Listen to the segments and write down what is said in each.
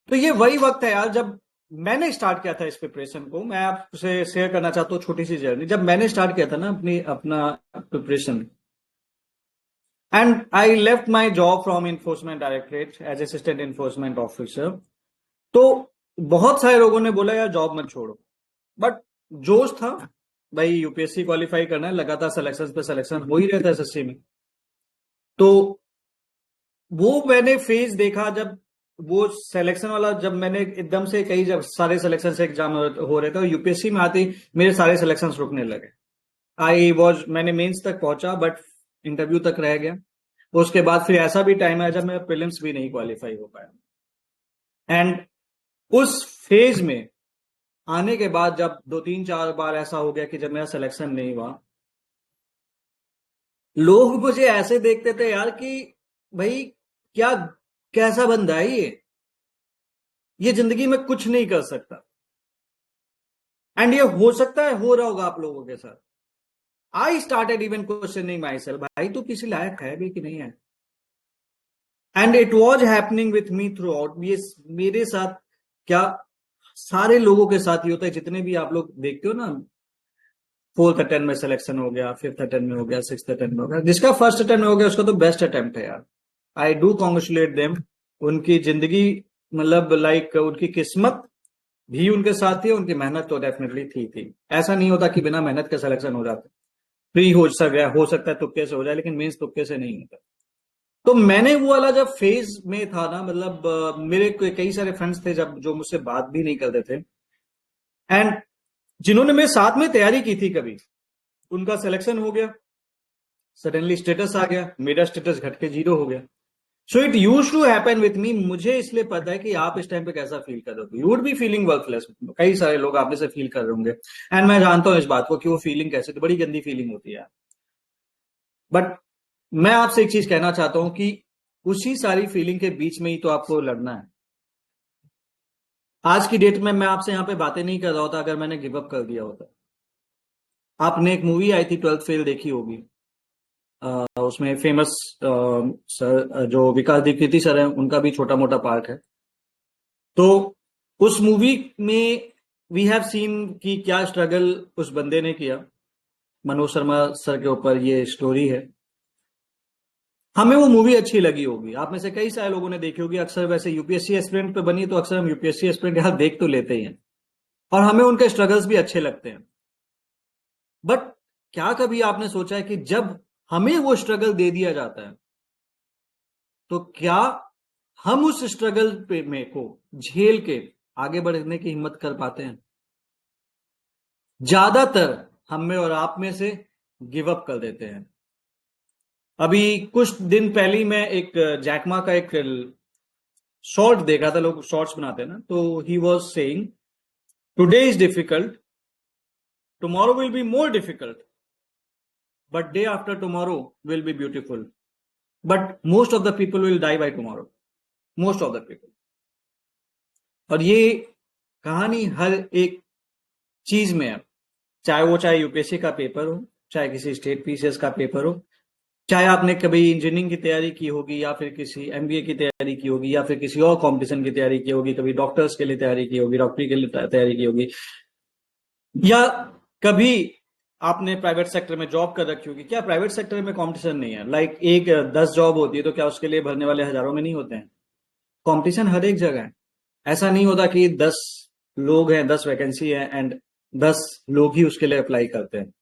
तो ये वही वक्त है यार जब मैंने स्टार्ट किया था इस प्रिपरेशन को। मैं आपसे शेयर करना चाहता हूँ छोटी सी जर्नी। जब मैंने स्टार्ट किया था ना अपना preparation, and I left my job from enforcement directorate as assistant enforcement officer. तो बहुत सारे लोगों ने बोला यार जॉब मत छोड़ो, बट जोश था भाई, यूपीएससी क्वालिफाई करना है, लगातार सिलेक्शन पे सिलेक्शन हो ही रहता है एसएससी में। तो वो मैंने फेज देखा जब वो सिलेक्शन वाला, जब मैंने एकदम से कई जब सारे सिलेक्शन से एग्जाम हो रहे थे और यूपीएससी में आते ही मेरे सारे सिलेक्शन रुकने लगे। मैंने मेंस तक पहुंचा बट इंटरव्यू तक रह गया। उसके बाद फिर ऐसा भी टाइम आया जब मैं प्रीलिम्स भी नहीं क्वालिफाई हो पाया। एंड उस फेज में आने के बाद जब 2 3 4 बार ऐसा हो गया कि जब मेरा सिलेक्शन नहीं हुआ, लोग मुझे ऐसे देखते थे यार कि भाई क्या, कैसा बंदा है ये जिंदगी में कुछ नहीं कर सकता। एंड ये हो सकता है हो रहा होगा आप लोगों के साथ। I started even questioning my self, भाई तू किसी लायक है भी कि नहीं है। And it was happening with me through out. ये मेरे साथ क्या, सारे लोगों के साथ ही होता है। जितने भी आप लोग देखते हो ना, फोर्थ अटेम्प्ट में सिलेक्शन हो गया, फिफ्थ अटेम्प्ट में हो गया, सिक्स्थ अटेम्प्ट में हो गया, जिसका फर्स्ट अटेम्प्ट में हो गया उसका तो बेस्ट अटेम्प्ट है यार। I do congratulate them. उनकी जिंदगी मतलब लाइक उनकी किस्मत भी उनके साथ थी, उनकी मेहनत तो डेफिनेटली थी। ऐसा नहीं होता कि बिना मेहनत के सिलेक्शन हो जाता। प्री हो सकता है तुक्के से हो जाए, लेकिन मीन्स तुक्के से नहीं होता। तो मैंने वो वाला जब फेज में था ना, मतलब मेरे कई सारे फ्रेंड्स थे जब जो मुझसे बात भी नहीं करते थे, एंड जिन्होंने मेरे साथ में तैयारी की थी कभी, उनका सिलेक्शन हो गया, सडनली स्टेटस आ गया, मेरा स्टेटस घट के 0 हो गया। So it used to happen with me. मुझे इसलिए पता है कि आप इस टाइम पे कैसा फील कर रहे हो। You would be feeling worthless. कई सारे लोग आप में से फील कर रहे होंगे, एंड मैं जानता हूं इस बात को कि वो फीलिंग कैसे, तो बड़ी गंदी फीलिंग होती है। बट मैं आपसे एक चीज कहना चाहता हूं कि उसी सारी फीलिंग के बीच में ही तो आपको लड़ना है। आज की डेट में मैं आपसे यहाँ पे बातें नहीं कर रहा होता अगर मैंने गिव अप कर दिया होता। आपने एक मूवी आई थी 12th फेल, देखी होगी। उसमें फेमस सर जो विकास दीक्षित सर हैं, उनका भी छोटा मोटा पार्ट है। तो उस मूवी में वी हैव सीन कि क्या स्ट्रगल उस बंदे ने किया। मनोज शर्मा सर के ऊपर ये स्टोरी है। हमें वो मूवी अच्छी लगी होगी, आप में से कई सारे लोगों ने देखी होगी। अक्सर वैसे यूपीएससी एस्पिरेंट पे बनी तो अक्सर हम यूपीएससी एस्पिरेंट यहाँ देख तो लेते ही हैं, और हमें उनके स्ट्रगल्स भी अच्छे लगते हैं। बट क्या कभी आपने सोचा है कि जब हमें वो स्ट्रगल दे दिया जाता है तो क्या हम उस स्ट्रगल पे में को झेल के आगे बढ़ने की हिम्मत कर पाते हैं? ज्यादातर हम में और आप में से गिव अप कर देते हैं। अभी कुछ दिन पहले ही मैं एक जैकमा का एक शॉर्ट देखा था, लोग शॉर्ट्स बनाते हैं ना, तो he was saying today is difficult, tomorrow will be more difficult, but day after tomorrow will be beautiful, but most of the people will die by tomorrow, most of the people. और ये कहानी हर एक चीज में है, चाहे UPSC का paper हो, चाहे किसी स्टेट पीसीएस का पेपर हो, चाहे आपने कभी इंजीनियरिंग की तैयारी की होगी, या फिर किसी एमबीए की तैयारी की होगी, या फिर किसी और कंपटीशन की तैयारी की होगी, कभी डॉक्टर्स के लिए तैयारी की होगी, डॉक्टरी के लिए तैयारी की होगी, या कभी आपने प्राइवेट सेक्टर में जॉब कर रखी होगी। क्या प्राइवेट सेक्टर में कंपटीशन नहीं है? लाइक एक 10 जॉब होती है तो क्या उसके लिए भरने वाले हजारों में नहीं होते हैं? कंपटीशन हर एक जगह है। ऐसा नहीं होता कि 10 लोग हैं, 10 वैकेंसी है एंड 10 लोग ही उसके लिए अप्लाई करते हैं।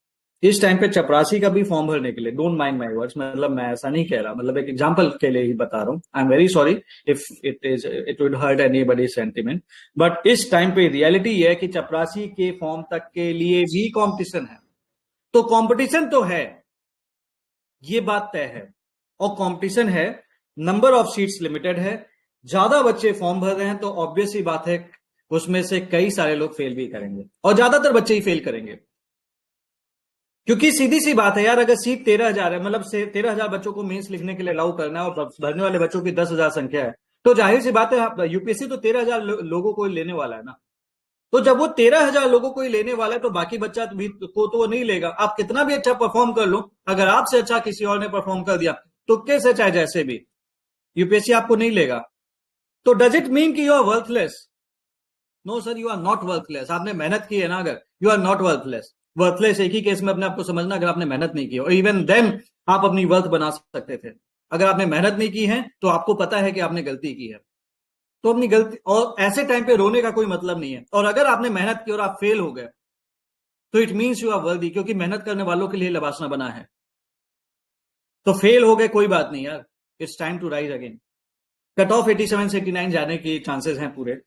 इस टाइम पे चपरासी का भी फॉर्म भरने के लिए, डोंट माइंड माई वर्ड्स, मतलब मैं ऐसा नहीं कह रहा, मतलब एक एग्जांपल के लिए ही बता रहा हूँ। I am very sorry if it would hurt anybody sentiment, but इस टाइम पे रियलिटी ये है कि चपरासी के फॉर्म तक के लिए भी कंपटीशन है। तो कंपटीशन तो है, ये बात तय है। और कंपटीशन है, नंबर ऑफ सीट्स लिमिटेड है, ज्यादा बच्चे फॉर्म भर रहे हैं, तो ऑब्वियस ही बात है उसमें से कई सारे लोग फेल भी करेंगे, और ज्यादातर बच्चे ही फेल करेंगे। क्योंकि सीधी सी बात है यार, अगर सीट 13,000 है, मतलब से 13,000 बच्चों को मेंस लिखने के लिए अलाउ करना है, और भरने वाले बच्चों की 10,000 संख्या है, तो जाहिर सी बात है यूपीएससी तो 13,000 लोगों को ही लेने वाला है ना। तो जब वो 13,000 लोगों को ही लेने वाला है तो बाकी बच्चा भी को तो वो नहीं लेगा। आप कितना भी अच्छा परफॉर्म कर लो, अगर आपसे अच्छा किसी और ने परफॉर्म कर दिया तुक्के से चाहे जैसे भी, यूपीएससी आपको नहीं लेगा। तो डज इट मीन कि you are worthless? No sir, you are not worthless. आपने मेहनत की है ना, अगर you are not worthless. Worthless एक ही केस में अपने आपको समझना, अगर आपने मेहनत नहीं की, और इवन देन आप अपनी वर्थ बना सकते थे। अगर आपने मेहनत नहीं की है तो आपको पता है कि आपने गलती की है, तो अपनी गलती, और ऐसे टाइम पे रोने का कोई मतलब नहीं है। और अगर आपने मेहनत की और आप फेल हो गए तो it means you are worthy, क्योंकि मेहनत करने वालों के लिए लबासना बना है। तो फेल हो गए कोई बात नहीं यार, it's time to rise again. Cut off 87 से 89 जाने की चांसेस हैं पूरे,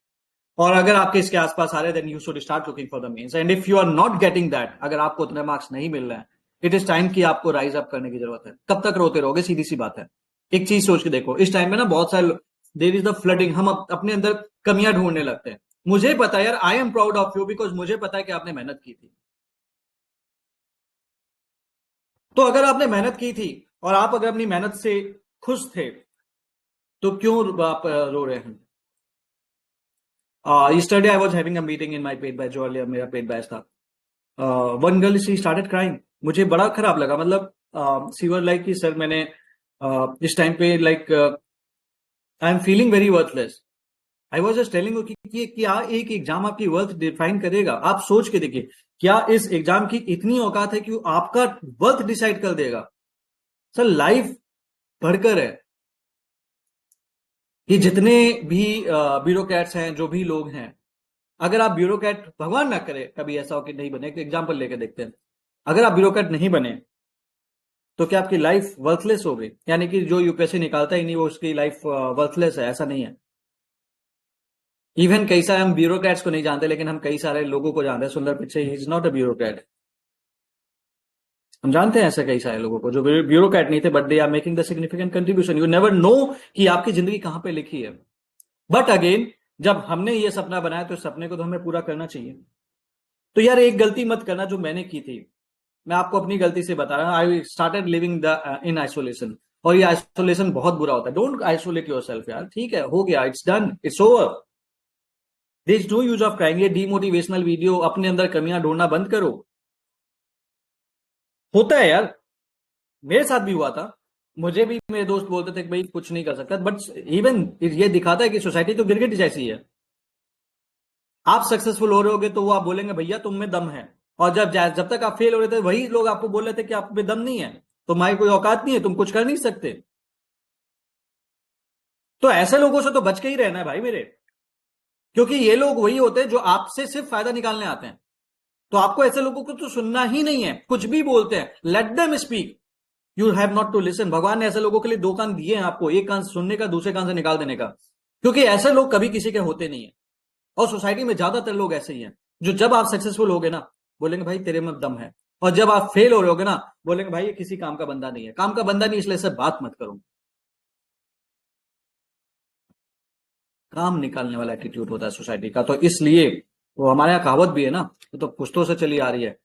और अगर आपके इसके आसपास आ रहे then you should start looking for the means. And if you are not getting that, अगर आपको उतने मार्क्स नहीं मिल रहे हैं, इट इज टाइम कि आपको राइज अप करने की जरूरत है। कब तक रोते रहोगे? सीधी सी बात है। एक चीज सोच के देखो, इस टाइम में ना बहुत सारे, देर इज द फ्लडिंग, हम अपने अंदर कमियां ढूंढने लगते हैं। मुझे पता है यार, I am proud of you, because मुझे पता है कि आपने मेहनत की थी। तो अगर आपने मेहनत की थी और आप अगर अपनी मेहनत से खुश थे, तो क्यों आप रो रहे हैं? yesterday I was having a meeting in my paid batch, जो earlier मेरा पेड बैच था। One girl she started crying. मुझे बड़ा खराब लगा, मतलब सी वर लाइक कि सर मैंने इस टाइम पे like I am feeling very worthless. I was just telling कि क्या एक एग्जाम आपकी वर्थ डिफाइन करेगा? आप सोच के देखिए, क्या इस एग्जाम की इतनी औकात है कि वो आपका वर्थ डिसाइड कर देगा? सर लाइफ बढ़कर है कि जितने भी ब्यूरोक्रेट्स हैं, जो भी लोग हैं, अगर आप ब्यूरोक्रेट, भगवान ना करे कभी ऐसा हो कि नहीं बने, एक एग्जाम्पल लेके देखते हैं, अगर आप ब्यूरोक्रेट नहीं बने तो क्या आपकी लाइफ वर्थलेस हो गई? यानी कि जो यूपीएससी निकालता ही नहीं वो उसकी लाइफ वर्थलेस है? ऐसा नहीं है। इवन कई सारे, हम ब्यूरोक्रेट्स को नहीं जानते लेकिन हम कई सारे लोगों को जानते हैं। Sundar Pichai, he is not a bureaucrat. हम जानते हैं ऐसे कई सारे लोगों को जो ब्यूरोक्रेट नहीं थे, but they are making the significant contribution. You never know कि आपकी जिंदगी कहां पे लिखी है। बट अगेन, जब हमने ये सपना बनाया तो इस सपने को तो हमें पूरा करना चाहिए। तो यार एक गलती मत करना जो मैंने की थी। मैं आपको अपनी गलती से बता रहा हूं। I started living the in isolation, और ये आइसोलेशन बहुत बुरा होता है। डोंट आइसोलेट योरसेल्फ यार, ठीक है, हो गया, it's done, it's over. This no use of crying. ये डीमोटिवेशनल वीडियो, अपने अंदर कमियां ढूंढना बंद करो। होता है यार, मेरे साथ भी हुआ था। मुझे भी मेरे दोस्त बोलते थे कि भाई कुछ नहीं कर सकता, बट इवन ये दिखाता है कि सोसाइटी तो गिरगिट जैसी है। आप सक्सेसफुल हो रहे होगे तो वो आप बोलेंगे भैया तुम में दम है, और जब तक आप फेल हो रहे थे वही लोग आपको बोल रहे थे कि आप में दम नहीं है, तुम्हारी कोई औकात नहीं है, तुम कुछ कर नहीं सकते। तो ऐसे लोगों से तो बच के ही रहना है भाई मेरे, क्योंकि ये लोग वही होते हैं जो आपसे सिर्फ फायदा निकालने आते हैं। तो आपको ऐसे लोगों को तो सुनना ही नहीं है, कुछ भी बोलते हैं, let them speak, you have not to listen. भगवान ने ऐसे लोगों के लिए दो कान दिए हैं आपको, एक कान सुनने का, दूसरे कान से निकाल देने का, क्योंकि ऐसे लोग कभी किसी के होते नहीं है। और सोसाइटी में ज्यादातर लोग ऐसे ही हैं, जो जब आप सक्सेसफुल होगे ना बोलेंगे भाई तेरे में दम है, और जब आप फेल हो रहे होगे ना बोलेंगे भाई ये किसी काम का बंदा नहीं है। काम का बंदा नहीं, इसलिए से बात मत करो। काम निकालने वाला एटीट्यूड होता है सोसाइटी का। तो इसलिए वो हमारे यहाँ कहावत भी है ना, तो पुश्तों से चली आ रही है,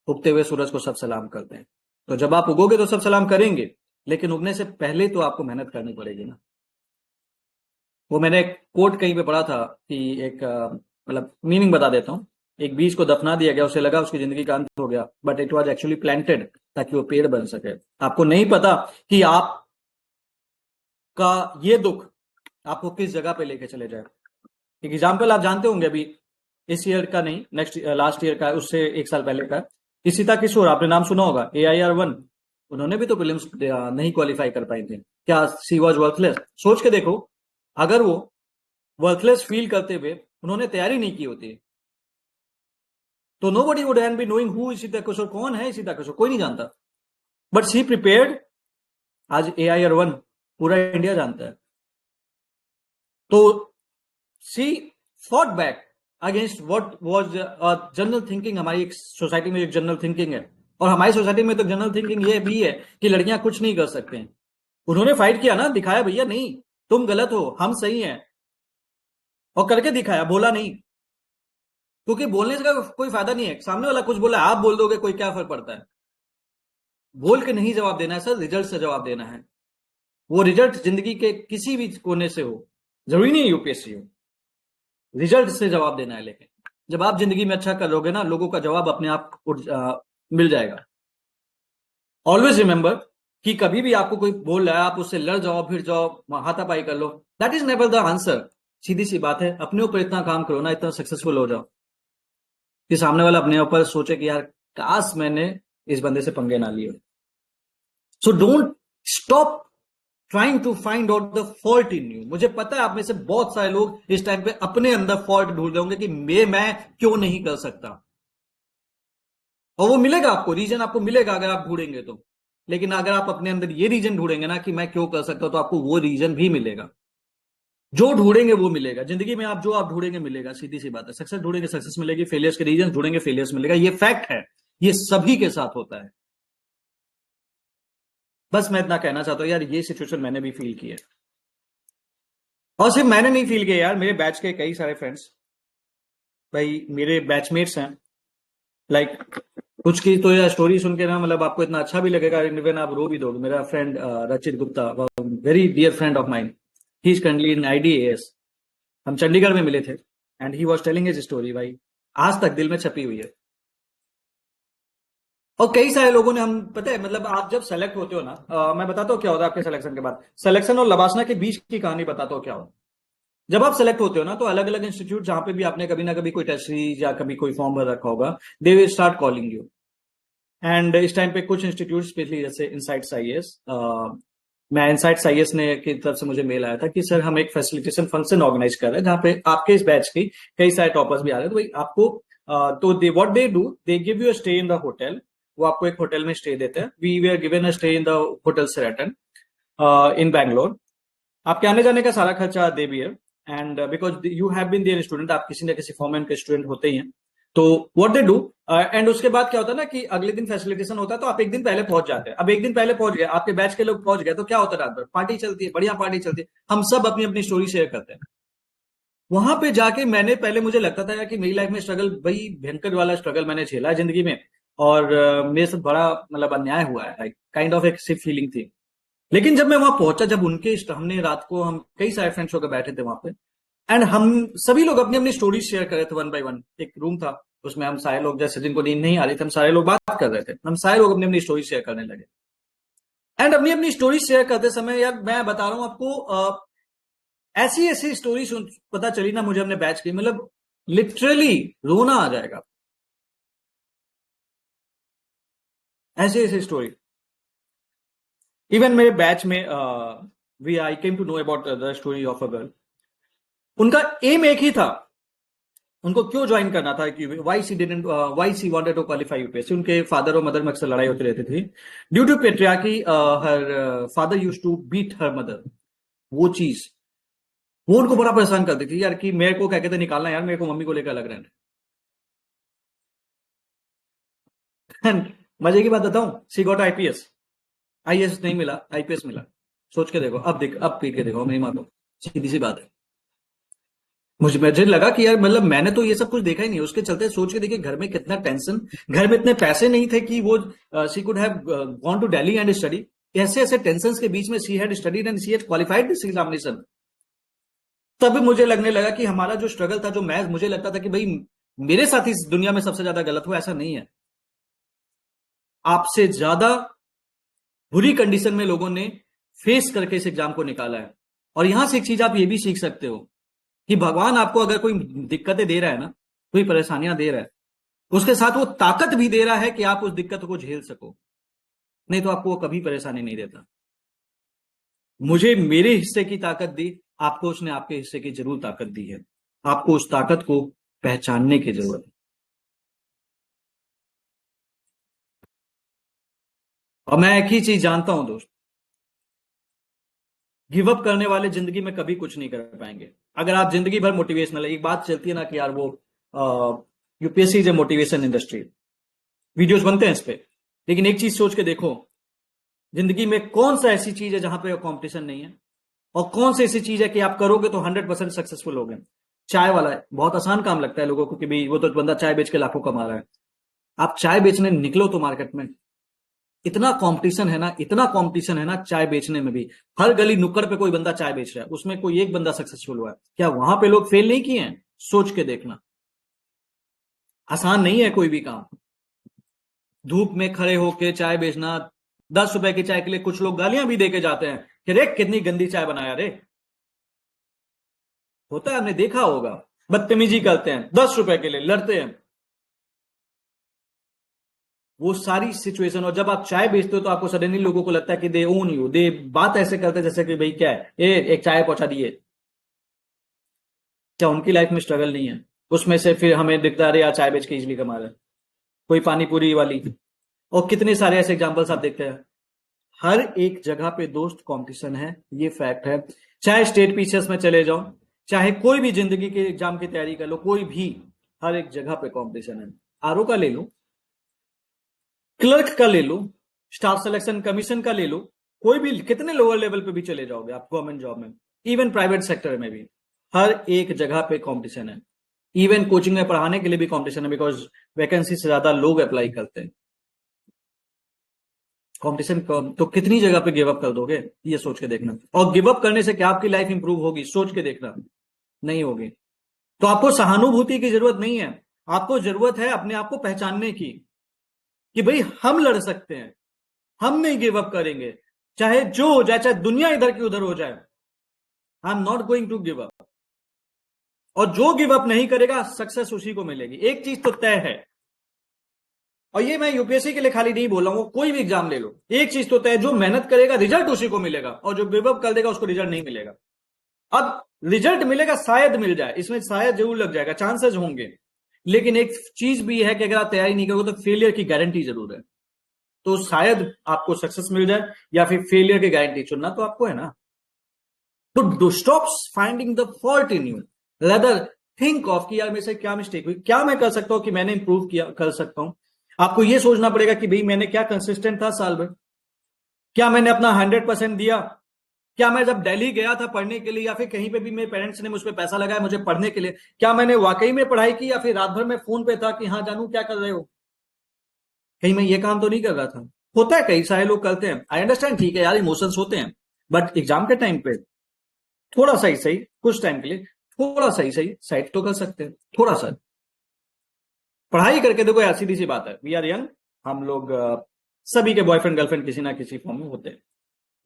उगते हुए सूरज को सब सलाम करते हैं। तो जब आप उगोगे तो सब सलाम करेंगे, लेकिन उगने से पहले तो आपको मेहनत करनी पड़ेगी ना। वो मैंने एक कोट कहीं पे पढ़ा था कि एक मतलब मीनिंग बता देता हूँ। एक बीज को दफना दिया गया, उसे लगा उसकी जिंदगी का अंत हो गया, but it was actually planted ताकि वो पेड़ बन सके। आपको नहीं पता कि आपका ये दुख आपको किस जगह पे लेके चले जाए। एक एग्जाम्पल आप जानते होंगे, अभी इस ईयर का नहीं, नेक्स्ट लास्ट ईयर का, उससे एक साल पहले का, इशिता किशोर, आपने नाम सुना होगा, AIR 1। उन्होंने भी तो प्रीलिम्स नहीं क्वालिफाई कर पाई थी। क्या शी वॉज वर्थलेस? सोच के देखो, अगर वो वर्थलेस फील करते हुए उन्होंने तैयारी नहीं की होती तो nobody would have been knowing who Ishita Kishore. कौन है इशिता किशोर? कोई नहीं जानता, बट शी प्रिपेयर्ड। आज AIR 1 पूरा इंडिया जानता है। तो she fought back against what was general thinking. हमारी एक सोसाइटी में एक जनरल थिंकिंग है, और हमारी सोसाइटी में तो जनरल थिंकिंग ये भी है कि लड़कियां कुछ नहीं कर सकते हैं। उन्होंने फाइट किया ना, दिखाया भैया नहीं तुम गलत हो, हम सही हैं, और करके दिखाया, बोला नहीं। क्योंकि बोलने से कोई फायदा नहीं है, सामने वाला कुछ बोला आप बोल दोगे, कोई क्या फर्क पड़ता है। बोल के नहीं जवाब देना है सर, रिजल्ट से जवाब देना है। वो रिजल्ट जिंदगी के किसी भी कोने से हो, जरूरी नहीं यूपीएससी हो, रिजल्ट से जवाब देना है। लेकिन जब आप जिंदगी में अच्छा करोगे ना, लोगों का जवाब अपने आप मिल जाएगा। ऑलवेज रिमेंबर कि कभी भी आपको कोई बोल रहा है आप उससे लड़ जाओ, फिर जाओ, हाथापाई कर लो, that is never the answer. सीधी सी बात है, अपने ऊपर इतना काम करो ना, इतना सक्सेसफुल हो जाओ कि सामने वाला अपने ऊपर सोचे कि यार काश मैंने इस बंदे से पंगे ना लिए। So don't stop trying to find out the fault in you. मुझे पता है आप में से बहुत सारे लोग इस टाइम पे अपने अंदर फॉल्ट ढूंढ रहे होंगे कि मैं क्यों नहीं कर सकता, और वो मिलेगा आपको, रीजन आपको मिलेगा अगर आप ढूंढेंगे तो। लेकिन अगर आप अपने अंदर ये रीजन ढूंढेंगे ना कि मैं क्यों कर सकता हूं, तो आपको वो रीजन भी मिलेगा। जो ढूंढेंगे वो मिलेगा जिंदगी में, आप जो आप ढूंढेंगे मिलेगा, सीधी सी बात है। सक्सेस ढूंढेंगे सक्सेस मिलेगी, फेलियर्स के रीजन ढूंढेंगे फेलियर्स मिलेगा, ये फैक्ट है, ये सभी के साथ होता है। बस मैं इतना कहना चाहता हूं यार, ये सिचुएशन मैंने भी फील की है, और सिर्फ मैंने नहीं फील किया यार, मेरे बैच के कई सारे फ्रेंड्स, भाई मेरे बैचमेट्स हैं, लाइक कुछ की तो यार स्टोरी सुन के ना, मतलब आपको इतना अच्छा भी लगेगा, इवन आप रो भी दोगे। मेरा friend Rachit Gupta, very dear friend of mine, he is currently in IDAS। हम चंडीगढ़ में मिले थे, and he was telling his story, भाई आज तक दिल में छपी हुई है। और कई सारे लोगों ने, हम पता है मतलब आप जब सेलेक्ट होते हो ना, मैं बताता हूँ क्या होता है आपके सिलेक्शन के बाद। सिलेक्शन और लबासना के बीच की कहानी बताता हूँ क्या होता है। जब आप सेलेक्ट होते हो ना, तो अलग अलग इंस्टीट्यूट जहां पे भी आपने कभी ना कभी कोई टेस्ट सीरीज या कभी कोई फॉर्म भर रखा होगा, they will start calling you. And इस टाइम पे कुछ इंस्टीट्यूट, स्पेशली जैसे इनसाइट्स IAS, मैं इनसाइट्स IAS ने की तरफ से मुझे मेल आया था कि सर हम एक फैसिलिटेशन फंक्शन ऑर्गेनाइज कर रहे हैं जहाँ पे आपके इस बैच की कई सारे टॉपर्स भी आ रहे हैं, तो भाई आपको तो they what they do, they give you a stay in the hotel. वो आपको एक होटल में स्टे देते हैं। We were given a stay in the hotel Sheraton in Bangalore. आपके आने जाने का सारा खर्चा दे भी है, and because you have been their student, आप किसी न किसी फॉर्म के स्टूडेंट होते ही हैं। तो व्हाट दे डू, एंड उसके बाद क्या होता है ना कि अगले दिन फैसिलिटेशन होता है, तो आप एक दिन पहले पहुंच जाते हैं। अब एक दिन पहले पहुंच गए, आपके बैच के लोग पहुंच गए, तो क्या होता है, रात भर पार्टी चलती है, बढ़िया पार्टी चलती है, हम सब अपनी अपनी स्टोरी शेयर करते हैं। वहां पे जाके मैंने, पहले मुझे लगता था यार कि मेरी लाइफ में स्ट्रगल, भाई भयंकर वाला स्ट्रगल मैंने झेला है जिंदगी में, और मेरे साथ बड़ा मतलब अन्याय हुआ है, लाइक काइंड ऑफ एक सिर्फ फीलिंग थी। लेकिन जब मैं वहां पहुंचा, जब उनके हमने रात को, हम कई सारे फ्रेंड्स होकर बैठे थे वहां पे, एंड हम सभी लोग अपनी अपनी स्टोरी शेयर कर रहे थे वन बाय वन। एक रूम था, उसमें हम सारे लोग, जैसे जिनको नींद नहीं आ रही थी, हम सारे लोग बात कर रहे थे, हम सारे लोग अपनी अपनी स्टोरी शेयर करने लगे। एंड अपनी अपनी स्टोरी शेयर करते समय यार मैं बता रहा हूं आपको, ऐसी ऐसी स्टोरी पता चली ना मुझे अपने बैच की, मतलब लिटरली रोना आ जाएगा, ऐसी ऐसी स्टोरी। इवन मेरे बैच में we I came to know about the story of a girl. उनका एम एक ही था, उनको क्यों ज्वाइन करना था, कि why she wanted to qualify UPSC. उनके फादर और मदर में अक्सर लड़ाई होती रहती थी, due to patriarchy. Her father used to beat her mother. वो चीज वो उनको बड़ा परेशान करती थी यार, कि मेरे को क्या कहते निकालना यार, मेरे को मम्मी को लेकर अलग रहना है। मजे की बात बताऊं, सी गॉट IPS नहीं मिला, IPS मिला। सोच के देखो, अब देख, अब पीट के देखो मेरी माँ को, सीधी सी बात है। मुझे लगा कि यार मतलब मैंने तो ये सब कुछ देखा ही नहीं, उसके चलते सोच के देखिए घर में कितना टेंशन, घर में इतने पैसे नहीं थे कि वो she could have gone to Delhi and study. ऐसे ऐसे टेंशन के बीच में she had studied and she had qualified this examination. तब मुझे लगने लगा कि हमारा जो स्ट्रगल था, जो मैं, मुझे लगता था कि भाई मेरे साथ इस दुनिया में सबसे ज्यादा गलत हुआ, ऐसा नहीं है। आपसे ज्यादा बुरी कंडीशन में लोगों ने फेस करके इस एग्जाम को निकाला है। और यहां से एक चीज आप ये भी सीख सकते हो कि भगवान आपको अगर कोई दिक्कतें दे रहा है ना, कोई परेशानियां दे रहा है, उसके साथ वो ताकत भी दे रहा है कि आप उस दिक्कत को झेल सको, नहीं तो आपको वो कभी परेशानी नहीं देता। मुझे मेरे हिस्से की ताकत दी, आपको उसने आपके हिस्से की जरूर ताकत दी है। आपको उस ताकत को पहचानने की जरूरत है। और मैं एक ही चीज जानता हूं दोस्त, गिव अप करने वाले जिंदगी में कभी कुछ नहीं कर पाएंगे। अगर आप जिंदगी भर मोटिवेशनल है, एक बात चलती है ना कि यार वो UPSC is a motivation industry, videos बनते हैं इस पे, लेकिन एक चीज सोच के देखो, जिंदगी में कौन सा ऐसी चीज है जहां पे कंपटीशन नहीं है, और कौन सी ऐसी चीज है कि आप करोगे तो 100% सक्सेसफुल होगे। चाय वाला है, बहुत आसान काम लगता है लोगों को कि भाई वो तो बंदा चाय बेच के लाखों कमा रहा है। आप चाय बेचने निकलो तो मार्केट में इतना कंपटीशन है ना, इतना कंपटीशन है ना, चाय बेचने में भी। हर गली नुक्कड़ पे कोई बंदा चाय बेच रहा है, उसमें कोई एक बंदा सक्सेसफुल हुआ है क्या? वहां पे लोग फेल नहीं किए हैं? सोच के देखना। आसान नहीं है कोई भी काम। धूप में खड़े होके चाय बेचना, 10 रुपए की चाय के लिए कुछ लोग गालियां भी देके जाते हैं कि रे कितनी गंदी चाय बनाया रे। होता है, हमने देखा होगा, बदतमीजी करते हैं 10 रुपए के लिए, लड़ते हैं, वो सारी सिचुएशन। और जब आप चाय बेचते हो तो आपको सडनली लोगों को लगता है कि दे ओन यू, दे बात ऐसे करते हैं जैसे कि भाई क्या है, एक चाय पहुंचा दिए। क्या उनकी लाइफ में स्ट्रगल नहीं है? उसमें से फिर हमें दिखता है अरे यार चाय बेच के इजली कमा रहे हैं। कोई पानी पूरी वाली, और कितने सारे ऐसे एग्जांपल्स आप देखते हैं। हर एक जगह पे दोस्त कंपटीशन है, ये फैक्ट है। चाहे स्टेट पीसीएस में चले जाओ, चाहे कोई भी जिंदगी के एग्जाम की तैयारी कर लो, कोई भी, हर एक जगह पे कंपटीशन है। आरओ का ले लो, क्लर्क का ले लो, स्टाफ सिलेक्शन कमीशन का ले लो, कोई भी, कितने लोअर लेवल पे भी चले जाओगे आप गवर्नमेंट जॉब में, इवन प्राइवेट सेक्टर में भी हर एक जगह पे कंपटीशन है। इवन कोचिंग में पढ़ाने के लिए भी कंपटीशन है, बिकॉज वैकेंसी से ज्यादा लोग अप्लाई करते हैं। कंपटीशन तो कितनी जगह पे गिव अप कर दोगे, ये सोच के देखना। और गिव अप करने से क्या आपकी लाइफ इंप्रूव होगी, सोच के देखना, नहीं होगी। तो आपको सहानुभूति की जरूरत नहीं है, आपको जरूरत है अपने आप को पहचानने की, कि भाई हम लड़ सकते हैं, हम नहीं गिव अप करेंगे, चाहे जो हो जाए, चाहे दुनिया इधर की उधर हो जाए, I am not going to give up. और जो गिव अप नहीं करेगा सक्सेस उसी को मिलेगी। एक चीज तो तय है, और ये मैं यूपीएससी के लिए खाली नहीं बोल रहा हूं, कोई भी एग्जाम ले लो, एक चीज तो तय, जो मेहनत करेगा रिजल्ट उसी को मिलेगा, और जो गिव अप कर देगा उसको रिजल्ट नहीं मिलेगा। अब रिजल्ट मिलेगा, शायद मिल जाए, इसमें शायद जरूर लग जाएगा, चांसेस होंगे, लेकिन एक चीज भी है कि अगर आप तैयारी नहीं करोगे तो फेलियर की गारंटी जरूर है। तो शायद आपको सक्सेस मिल जाए, या फिर फेलियर की गारंटी, चुनना तो आपको है ना। तो do stop finding the fault in you, rather think of कि यार मेरे से क्या मिस्टेक हुई, क्या मैं कर सकता हूं कि मैंने इंप्रूव किया, कर सकता हूं। आपको यह सोचना पड़ेगा कि भाई मैंने क्या कंसिस्टेंट था साल भर, क्या मैंने अपना 100% दिया, क्या मैं जब दिल्ली गया था पढ़ने के लिए, या फिर कहीं पे भी मेरे पेरेंट्स ने मुझ पर पैसा लगाया मुझे पढ़ने के लिए, क्या मैंने वाकई में पढ़ाई की, या फिर रात भर में फोन पे था कि हाँ जानू क्या कर रहे हो, कहीं मैं ये काम तो नहीं कर रहा था। होता है, कई सारे लोग करते हैं, आई अंडरस्टैंड, ठीक है यार, इमोशंस होते हैं, बट एग्जाम के टाइम पे थोड़ा सा ही सही, कुछ टाइम के लिए थोड़ा सा ही सही साइड तो कर सकते हैं, थोड़ा सा। पढ़ाई करके देखो यार, सीधी सी बात है, वी आर यंग, हम लोग सभी के बॉयफ्रेंड गर्लफ्रेंड किसी ना किसी फॉर्म में होते हैं,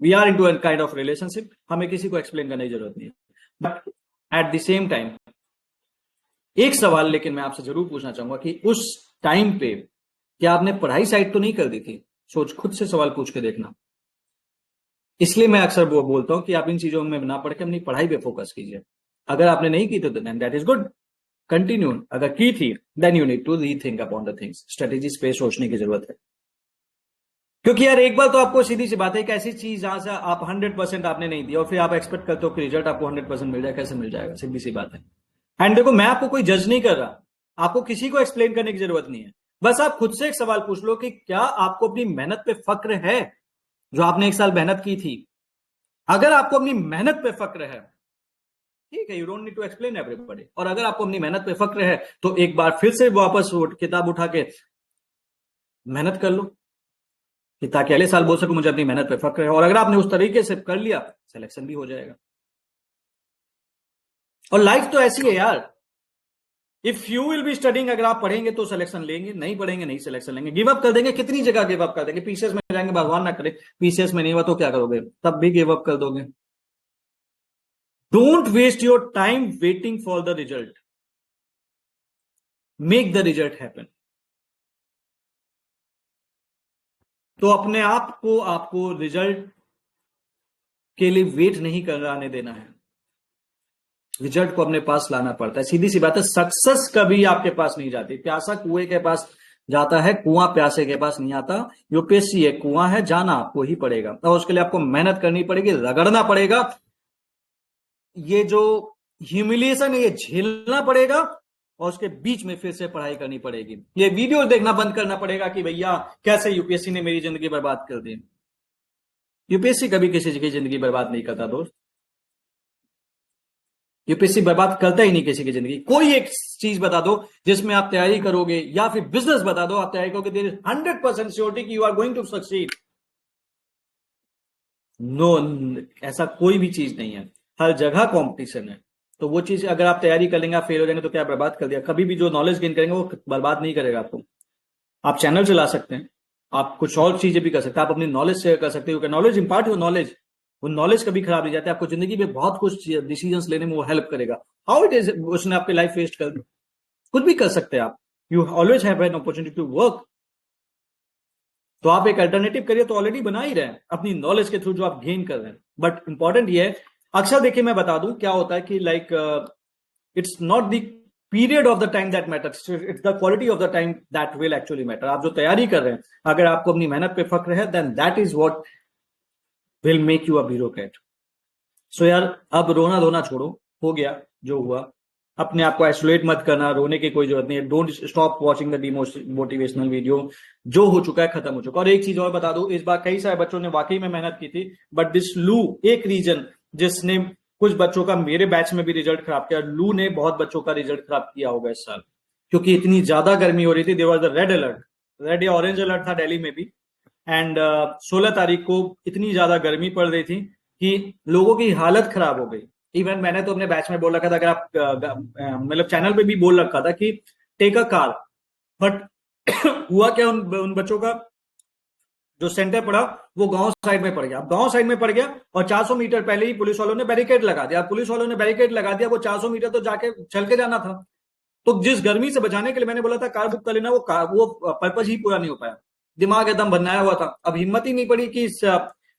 we are into an kind of relationship, हमें किसी को एक्सप्लेन करने की जरूरत नहीं है। But at the same time एक सवाल लेकिन मैं आपसे जरूर पूछना चाहूंगा कि उस टाइम पे क्या आपने पढ़ाई साइड तो नहीं कर दी थी? सोच, खुद से सवाल पूछ के देखना। इसलिए मैं अक्सर वो बोलता हूं कि आप इन चीजों में ना पढ़ के अपनी पढ़ाई पे फोकस कीजिए। अगर आपने नहीं की तो then that is good, continue. अगर की थी then you need to rethink upon the things, strategies पे सोचने की जरूरत है। क्योंकि यार एक बार तो आपको सीधी सी बात है, एक ऐसी चीज जहां से आप 100% आपने नहीं दिया और फिर आप एक्सपेक्ट करते हो कि रिजल्ट आपको 100% मिल जाए, कैसे मिल जाएगा? सीधी सी बात है। एंड देखो, मैं आपको कोई जज नहीं कर रहा, आपको किसी को एक्सप्लेन करने की जरूरत नहीं है। बस आप खुद से एक सवाल पूछ लो कि क्या आपको अपनी मेहनत पे फक्र है, जो आपने एक साल मेहनत की थी? अगर आपको अपनी मेहनत पे फक्र है, ठीक है, you don't need to explain everybody. और अगर आपको अपनी मेहनत पे फक्र है तो एक बार फिर से वापस किताब उठा के मेहनत कर लो, कि ताकि अगले साल बोल सकूं मुझे अपनी मेहनत पे फक्र है। और अगर आपने उस तरीके से कर लिया, सिलेक्शन भी हो जाएगा। और लाइफ तो ऐसी है यार, if you will be studying, अगर आप पढ़ेंगे तो सिलेक्शन लेंगे, नहीं पढ़ेंगे नहीं सिलेक्शन लेंगे। गिव अप कर देंगे, कितनी जगह गिव अप कर देंगे, पीसीएस में जाएंगे, भगवान ना करे पीसीएस में नहीं हुआ तो क्या करोगे, तब भी गिव अप कर दोगे। Don't waste your time waiting for the result, make the result happen. तो अपने आप को, आपको रिजल्ट के लिए वेट नहीं कराने देना है, रिजल्ट को अपने पास लाना पड़ता है। सीधी सी बात है, सक्सेस कभी आपके पास नहीं जाती, प्यासा कुएं के पास जाता है, कुआं प्यासे के पास नहीं आता। यूपीएससी एक कुआं है, जाना आपको ही पड़ेगा, और उसके लिए आपको मेहनत करनी पड़ेगी, रगड़ना पड़ेगा, ये जो ह्यूमिलिएशन है ये झेलना पड़ेगा, और उसके बीच में फिर से पढ़ाई करनी पड़ेगी। ये वीडियो देखना बंद करना पड़ेगा कि भैया कैसे यूपीएससी ने मेरी जिंदगी बर्बाद कर दी। यूपीएससी कभी किसी की जिंदगी बर्बाद नहीं करता दोस्त, यूपीएससी बर्बाद करता ही नहीं किसी की जिंदगी। कोई एक चीज बता दो जिसमें आप तैयारी करोगे, या फिर बिजनेस बता दो आप तैयारी करोगे, देयर इज 100% श्योरिटी कि you are going to succeed. No, ऐसा कोई भी चीज नहीं है, हर जगह कंपटीशन है। तो वो चीज अगर आप तैयारी कर लेंगे, आप फेल हो जाएंगे तो क्या बर्बाद कर दिया? कभी भी जो नॉलेज गेन करेंगे वो बर्बाद नहीं करेगा आपको। आप चैनल चला सकते हैं, आप कुछ और चीजें भी कर सकते हैं, आप अपनी नॉलेज शेयर कर सकते हो, नॉलेज इम्पार्ट हो नॉलेज, वो नॉलेज कभी खराब नहीं जाती, आपको जिंदगी में बहुत कुछ डिसीजंस लेने में वो हेल्प करेगा। हाउ इट इज उसने आपकी लाइफ वेस्ट कर दी, कुछ भी कर सकते हैं आप, you always have an opportunity to work. तो आप एक अल्टरनेटिव करियर तो ऑलरेडी बना ही रहे हैं अपनी नॉलेज के थ्रू जो आप गेन कर रहे हैं। बट इंपॉर्टेंट ये है, अक्सर देखिए मैं बता दूं क्या होता है कि like it's not the period of the time that matters, it's the quality of the time that will actually matter. आप जो तैयारी कर रहे हैं, अगर आपको अपनी मेहनत पे फक्र है, then that is what will make you a bureaucrat. So यार अब रोना धोना छोड़ो, हो गया जो हुआ, अपने आप को आइसोलेट मत करना, रोने की कोई जरूरत नहीं है। Don't stop watching the motivational video, जो हो चुका है खत्म हो चुका। और एक चीज और बता दूं, इस बार कई सारे बच्चों ने वाकई में मेहनत की थी, बट दिस लू एक रीजन जिसने कुछ बच्चों का, मेरे बैच में भी रिजल्ट खराब किया, लू ने बहुत बच्चों का रिजल्ट खराब किया होगा इस साल, क्योंकि इतनी ज्यादा गर्मी हो रही थी। There was the red alert, red या ऑरेंज अलर्ट था दिल्ली में भी, एंड 16 तारीख को इतनी ज्यादा गर्मी पड़ रही थी कि लोगों की हालत खराब हो गई। इवन मैंने तो अपने बैच में बोल रखा था, अगर आप मतलब चैनल पे भी बोल रखा था कि टेक अ कार, बट हुआ क्या, उन बच्चों का जो सेंटर पड़ा वो गांव साइड में पड़ गया। अब गांव साइड में पड़ गया और 400 मीटर पहले ही पुलिस वालों ने बैरिकेड लगा दिया। पुलिस वालों ने बैरिकेड लगा दिया, वो 400 मीटर तो जाके चल के जाना था। तो जिस गर्मी से बचाने के लिए मैंने बोला था कार बुक कर लेना, वो पर्पज ही पूरा नहीं हो पाया। दिमाग एकदम बनाया हुआ था, अब हिम्मत ही नहीं पड़ी कि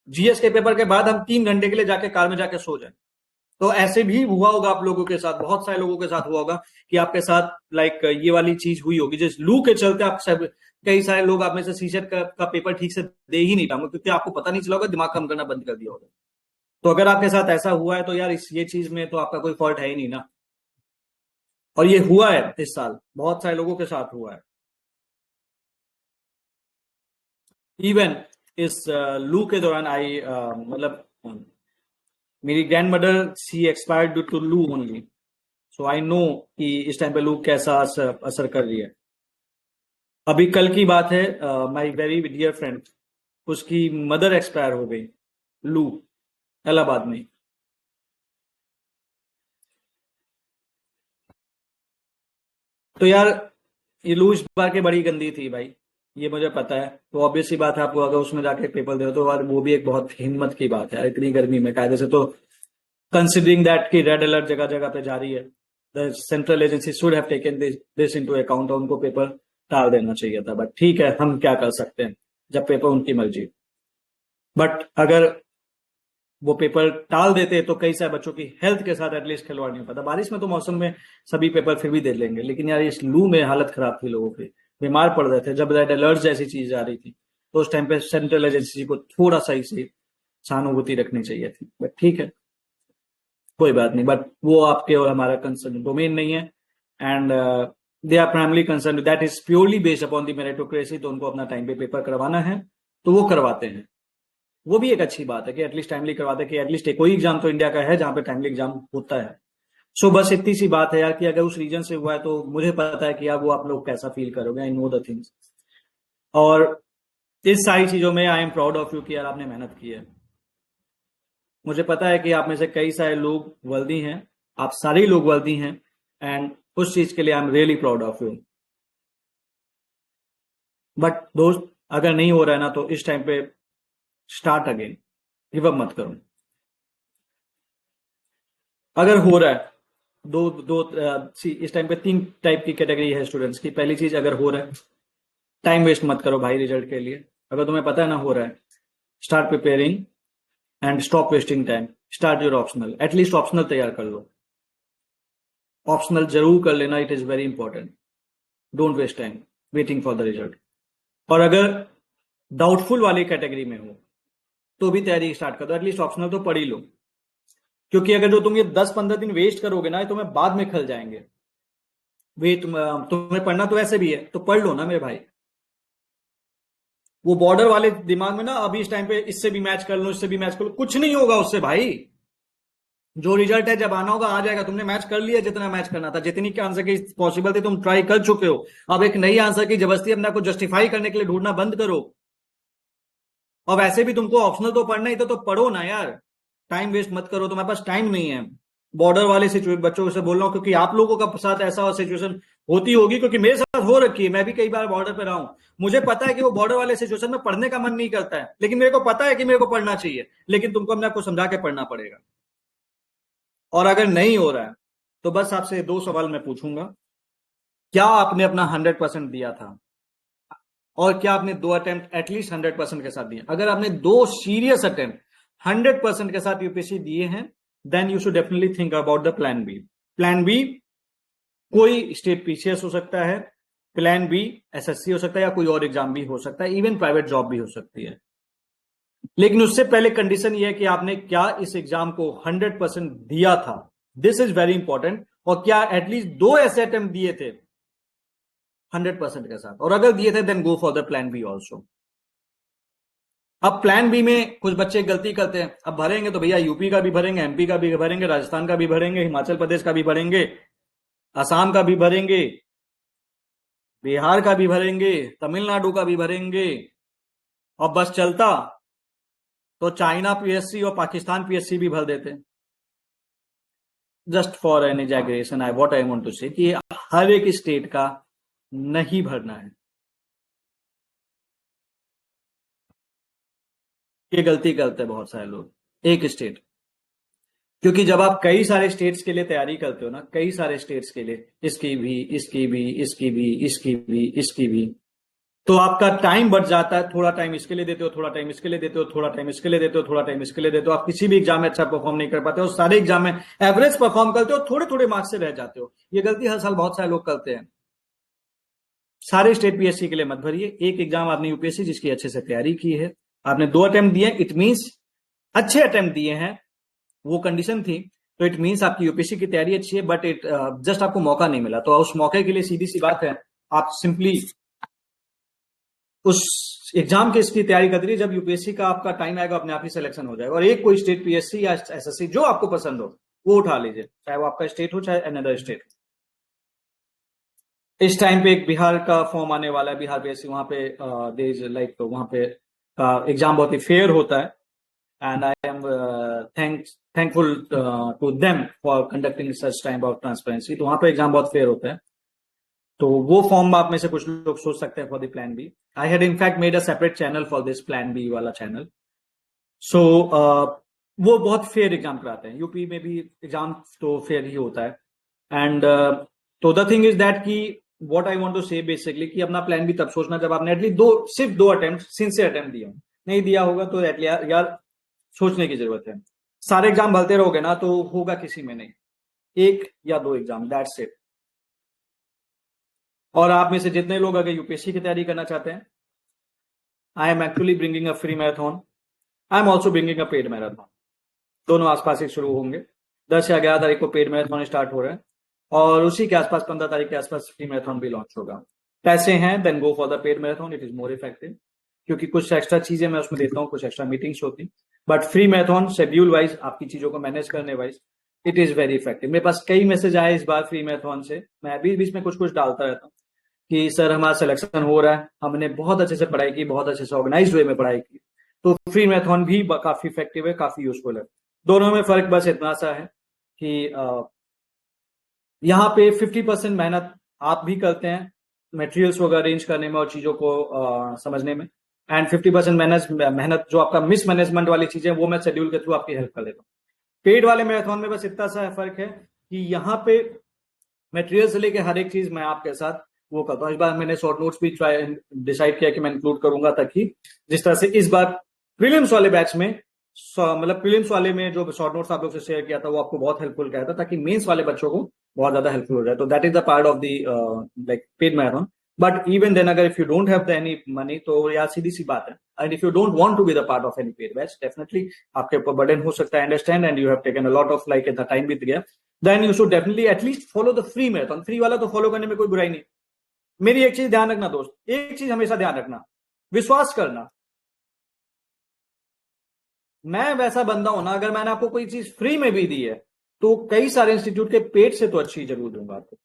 जीएस के पेपर के बाद हम 3 घंटे के लिए जाके कार में जाके सो जाए। तो ऐसे भी हुआ होगा आप लोगों के साथ, बहुत सारे लोगों के साथ हुआ होगा कि आपके साथ लाइक ये वाली चीज हुई होगी, जिस लू के चलते आप सब, कई सारे लोग आप में से सीसेट का पेपर ठीक से दे ही नहीं पाएंगे, क्योंकि आपको पता नहीं चला होगा, दिमाग काम करना बंद कर दिया होगा। तो अगर आपके साथ ऐसा हुआ है तो यार ये चीज में तो आपका कोई फॉल्ट है ही नहीं ना। और ये हुआ है इस साल, बहुत सारे लोगों के साथ हुआ है। इवन इस लू के दौरान आई मतलब मेरी grandmother she expired due to loo only, so I know कि इस टाइम पे लू कैसा असर कर रही है। अभी कल की बात है, माय वेरी डियर फ्रेंड, उसकी मदर एक्सपायर हो गई, लू, इलाहाबाद में। तो यार ये लू इस बार की बड़ी गंदी थी भाई, ये मुझे पता है। तो ऑब्वियस सी बात है, आपको अगर उसमें जाके पेपर दे तो यार वो भी एक बहुत हिम्मत की बात है यार, इतनी गर्मी में कायदे से। तो कंसिडरिंग दैट कि रेड अलर्ट जगह जगह पे जारी है, the central agency should have taken this into account, उनको पेपर टाल देना चाहिए था। बट ठीक है, हम क्या कर सकते हैं, जब पेपर उनकी मर्जी। बट अगर वो पेपर टाल देते तो कई सारे बच्चों की हेल्थ के साथ एटलीस्ट खिलवाड़ नहीं होता। बारिश में तो मौसम में सभी पेपर फिर भी दे लेंगे, लेकिन यार इस लू में हालत खराब थी लोगों की, बीमार पड़ रहे थे। जब रेड अलर्ट जैसी चीज आ रही थी तो उस टाइम पे सेंट्रल एजेंसी को थोड़ा सा ही सहानुभूति रखनी चाहिए थी। बट ठीक है, कोई बात नहीं। बट वो आपके और हमारा कंसर्न डोमेन नहीं है, and they are primary concern that is purely based upon the meritocracy. तो उनको अपना टाइम पे पेपर करवाना है तो वो करवाते हैं, वो भी एक अच्छी बात है कि एटलीस्ट टाइमली करवाते हैं, कि एटलीस्ट कोई एग्जाम तो इंडिया का है जहां पे टाइमली एग्जाम होता है। सो बस इतनी सी बात है यार, कि अगर उस रीजन से हुआ है तो मुझे पता है कि यार वो आप लोग कैसा फील करोगे, आई नो द थिंग्स। और इस सारी चीजों में I am proud of you कि यार आपने मेहनत की है। मुझे पता है कि आप में से कई सारे लोग वर्दी हैं, आप सारे लोग वर्दी हैं, एंड उस चीज के लिए I am really proud of you. But दोस्त, अगर नहीं हो रहा है ना तो इस टाइम पे स्टार्ट अगेन, गिव अप मत करो। अगर हो रहा है, दो दो इस टाइम पे 3 टाइप की कैटेगरी है स्टूडेंट्स की। पहली चीज, अगर हो रहा है टाइम वेस्ट मत करो भाई रिजल्ट के लिए। अगर तुम्हें पता है ना हो रहा है, start preparing and stop wasting time, start your optional, at least optional तैयार कर लो। ऑप्शनल जरूर कर लेना, it is very important. Don't waste time waiting for the result. और अगर डाउटफुल वाली कैटेगरी में हो तो भी तैयारी स्टार्ट कर दो, एटलीस्ट ऑप्शनल तो पढ़ ही लो। क्योंकि अगर जो तुम ये 10-15 दिन वेस्ट करोगे ना, तुम्हें बाद में खल जाएंगे। वेट, तुम्हें पढ़ना तो ऐसे भी है तो पढ़ लो ना मेरे भाई। वो बॉर्डर वाले दिमाग में ना, अभी इस टाइम पे इससे भी मैच कर लो, इससे भी मैच कर लो, कुछ नहीं होगा उससे भाई। जो रिजल्ट है जब आना होगा आ जाएगा। तुमने मैच कर लिया जितना मैच करना था, जितनी के आंसर की पॉसिबल थी तुम ट्राई कर चुके हो। अब एक नई आंसर की जबरदस्ती अपने को जस्टिफाई करने के लिए ढूंढना बंद करो। और वैसे भी तुमको ऑप्शनल तो पढ़ना ही तो पढ़ो ना यार। टाइम वेस्ट मत करो, तुम्हारे पास टाइम नहीं है। बॉर्डर वाले सिचुएशन बच्चों से बोल रहा हूँ, क्योंकि आप लोगों का साथ ऐसा सिचुएशन होती होगी, क्योंकि मेरे साथ हो रखी है, मैं भी कई बार बॉर्डर पे रहा हूं। मुझे पता है कि वो बॉर्डर वाले सिचुएशन में पढ़ने का मन नहीं करता है, लेकिन मेरे को पता है कि मेरे को पढ़ना चाहिए, लेकिन तुमको अपने आपको समझा के पढ़ना पड़ेगा। और अगर नहीं हो रहा है तो बस आपसे 2 सवाल मैं पूछूंगा। क्या आपने अपना 100% दिया था, और क्या आपने 2 अटेम्प्ट एटलीस्ट 100% के साथ दिए? अगर आपने 2 सीरियस अटेम्प्ट 100% के साथ यूपीएससी दिए हैं, then you should definitely think about the plan B. Plan B कोई स्टेट पीसीएस हो सकता है, प्लान बी एसएससी हो सकता है, या कोई और एग्जाम भी हो सकता है, इवन प्राइवेट जॉब भी हो सकती है। लेकिन उससे पहले कंडीशन यह है कि आपने क्या इस एग्जाम को 100% दिया था, दिस इज वेरी इंपॉर्टेंट। और क्या एटलीस्ट 2 ऐसे अटेम्प्ट दिए थे 100% के साथ, और अगर दिए थे then go for the plan B also. अब प्लान बी में कुछ बच्चे गलती करते हैं, अब भरेंगे तो भैया यूपी का भी भरेंगे, एमपी का भी भरेंगे, राजस्थान का भी भरेंगे, हिमाचल प्रदेश का भी भरेंगे, असम का भी भरेंगे, बिहार का भी भरेंगे, तमिलनाडु का भी भरेंगे, और बस चलता तो चाइना पीएससी और पाकिस्तान पीएससी भी भर देते। Just for an exaggeration I what I want to say कि हर एक स्टेट का नहीं भरना है। ये गलती करते हैं बहुत सारे लोग, एक स्टेट। क्योंकि जब आप कई सारे स्टेट्स के लिए तैयारी करते हो ना, कई सारे स्टेट्स के लिए, इसकी भी, इसकी भी, इसकी भी, इसकी भी, इसकी भी, तो आपका टाइम बढ़ जाता है। थोड़ा टाइम इसके लिए देते हो, थोड़ा टाइम इसके लिए देते हो, थोड़ा टाइम इसके लिए देते हो, थोड़ा टाइम इसके लिए देते हो, आप किसी भी एग्जाम में अच्छा परफॉर्म नहीं कर पाते हो, सारे एग्जाम में एवरेज परफॉर्म करते हो, थोड़े थोड़े मार्क्स से रह जाते हो। ये गलती हर साल बहुत सारे लोग करते हैं। सारे स्टेट पीएससी के लिए मत भरिए। एक एग्जाम आपने यूपीएससी जिसकी अच्छे से तैयारी की है, आपने 2 अटेम्प्ट दिए, इट मीन्स अच्छे अटेम्प्ट दिए हैं, वो कंडीशन थी, तो इट मीन्स आपकी यूपीएससी की तैयारी अच्छी है, बट इट जस्ट आपको मौका नहीं मिला। तो उस मौके के लिए सीधी सी बात है, आप सिंपली उस एग्जाम की इसकी तैयारी करते रहिए। जब यूपीएससी का आपका टाइम आएगा, अपने आप ही सिलेक्शन हो जाएगा, और एक कोई स्टेट पीएससी या एसएससी जो आपको पसंद हो वो उठा लीजिए, चाहे वो आपका स्टेट हो चाहे अनदर स्टेट। इस टाइम पे एक बिहार का फॉर्म आने वाला है, बिहार पीएससी, वहां पे लाइक वहां पे एग्जाम बहुत ही फेयर होता है, and I am thankful to them for conducting such time of transparency. तो वहां पे एग्जाम बहुत फेयर होता है, तो वो फॉर्म आप में से कुछ लोग सोच सकते हैं for the plan B. I had in fact made a separate channel for this plan B वाला चैनल। सो वो बहुत फेयर एग्जाम कराते हैं, यूपी में भी एग्जाम तो फेयर ही होता है। एंड तो द थिंग इज दैट कि व्हाट आई वांट टू से बेसिकली कि अपना प्लान भी तब सोचना जब आपने एटलीस्ट सिर्फ 2 अटेम्प्ट सिंसियर अटेम्प्ट दिया। नहीं दिया होगा तो यार सोचने की जरूरत है। सारे एग्जाम भरते रहोगे ना तो होगा किसी में नहीं, 1 या 2 एग्जाम, दैट्स इट। और आप में से जितने लोग अगर यूपीएससी की तैयारी करना चाहते हैं, I am actually bringing a free marathon, I am also bringing a paid marathon. दोनों आसपास ही शुरू होंगे। 10 या 11 तारीख को पेड मैराथन स्टार्ट हो रहा है, और उसी के आसपास 15 तारीख के आसपास फ्री मैराथन भी लॉन्च होगा। पैसे हैं then go for the paid marathon, it is more effective, क्योंकि कुछ एक्स्ट्रा चीजें मैं उसमें देता हूँ, कुछ एक्स्ट्रा मीटिंग्स होती, but free marathon schedule wise आपकी चीजों को मैनेज करने wise it is very effective. मेरे पास कई मैसेज आए इस बार फ्री मैराथन से, मैं बीच बीच में कुछ कुछ डालता रहता हूँ कि सर हमारा सिलेक्शन हो रहा है, हमने बहुत अच्छे से पढ़ाई की, बहुत अच्छे से ऑर्गेनाइज वे में पढ़ाई की। तो फ्री मैराथन भी काफी इफेक्टिव है, काफी यूजफुल है। दोनों में फर्क बस इतना सा है कि यहाँ पे 50% मेहनत आप भी करते हैं मटेरियल्स वगैरह अरेंज करने में और चीजों को समझने में, एंड 50% मेहनत जो आपका मिस मैनेजमेंट वाली चीजें वो मैं शेड्यूल के थ्रू आपकी हेल्प कर देता हूँ। पेड वाले मैराथन में बस इतना सा फर्क है कि यहाँ पे मटेरियल से लेके हर एक चीज मैं आपके साथ वो करता हूँ। इस बार मैंने शॉर्ट नोट्स भी डिसाइड किया कि मैं इंक्लूड करूंगा, ताकि जिस तरह से इस बार प्रीलिम्स वाले बैच में, मतलब प्रीलिम्स वाले में जो शॉर्ट नोट्स आप लोग से शेयर किया था वो आपको बहुत हेल्पफुल किया था, ताकि मेंस वाले बच्चों को बहुत ज्यादा हेल्पफुल हो जाए। तो that is the part of the like paid marathon. But even then अगर if you don't have the any money, तो यार सीधी सी बात है, and if you don't want to be the part of any paid batch, definitely आपके ऊपर burden हो सकता है, understand, and you have taken a lot of like the time बीत गया, then you should definitely at least follow the free marathon. Free वाला तो follow करने में कोई बुराई नहीं। मेरी एक चीज ध्यान रखना दोस्त, एक चीज हमेशा ध्यान रखना, विश्वास करना। मैं वैसा बंदा हूं ना, अगर मैंने आपको कोई चीज फ्री में भी दी है तो कई सारे इंस्टीट्यूट के पेड से तो अच्छी जरूर दूंगा आपको।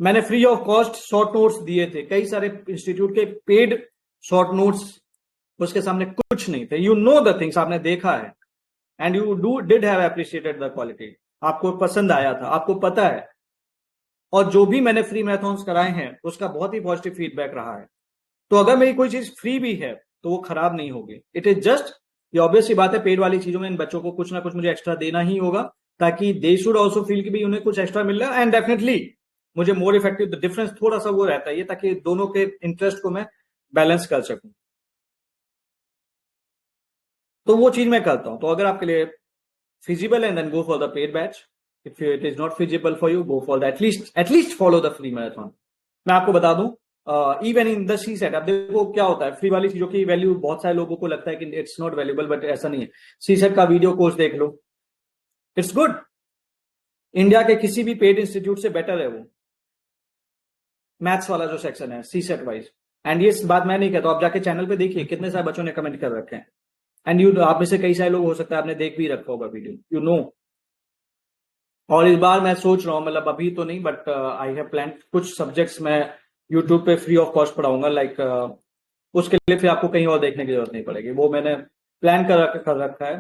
मैंने free of cost short notes दिए थे, कई सारे इंस्टीट्यूट के पेड शॉर्ट नोट्स उसके सामने कुछ नहीं थे। यू नो द थिंग्स, आपने देखा है, and you did have appreciated the quality. आपको पसंद आया था, आपको पता है। और जो भी मैंने फ्री मैराथन्स कराए हैं उसका बहुत ही पॉजिटिव फीडबैक रहा है। तो अगर मेरी कोई चीज फ्री भी है तो वो खराब नहीं होगी। इट इज जस्ट, ये ऑब्वियस सी बात है, पेड वाली चीजों में इन बच्चों को कुछ ना कुछ मुझे एक्स्ट्रा देना ही होगा, ताकि दे शुड ऑल्सो फील कि भी उन्हें कुछ एक्स्ट्रा मिल रहा है, एंड डेफिनेटली मुझे मोर इफेक्टिव डिफरेंस थोड़ा सा वो रहता है, ताकि दोनों के इंटरेस्ट को मैं बैलेंस कर सकूं। तो वो चीज मैं करता हूं। तो अगर आपके लिए feasible and then go for the paid batch. If it is not feasible for you, go for the at least follow the free marathon. मैं आपको बता दूं, even in the CSAT, अब देखो क्या होता है, फ्री वाली चीजों की वैल्यू बहुत सारे लोगों को लगता है कि इट्स नॉट वैल्यूबल, बट ऐसा नहीं है। सी सेट का वीडियो कोर्स देख लो, इट्स गुड। इंडिया के किसी भी पेड इंस्टीट्यूट से बेटर है वो मैथ्स वाला जो सेक्शन है सी सेट वाइज। एंड ये बात मैं नहीं कहता, आप जाके चैनल पे देखिए कितने सारे बच्चों ने कमेंट कर रखे हैं। एंड यू, आप में से कई सारे लोग हो सकता है आपने देख भी रखा होगा वीडियो, यू नो। और इस बार मैं सोच रहा हूँ, मतलब अभी तो नहीं, बट आई हैव प्लान कुछ सब्जेक्ट्स मैं यूट्यूब पे फ्री ऑफ कॉस्ट पढ़ाऊंगा, लाइक उसके लिए फिर आपको कहीं और देखने की जरूरत नहीं पड़ेगी। वो मैंने प्लान कर रखा है।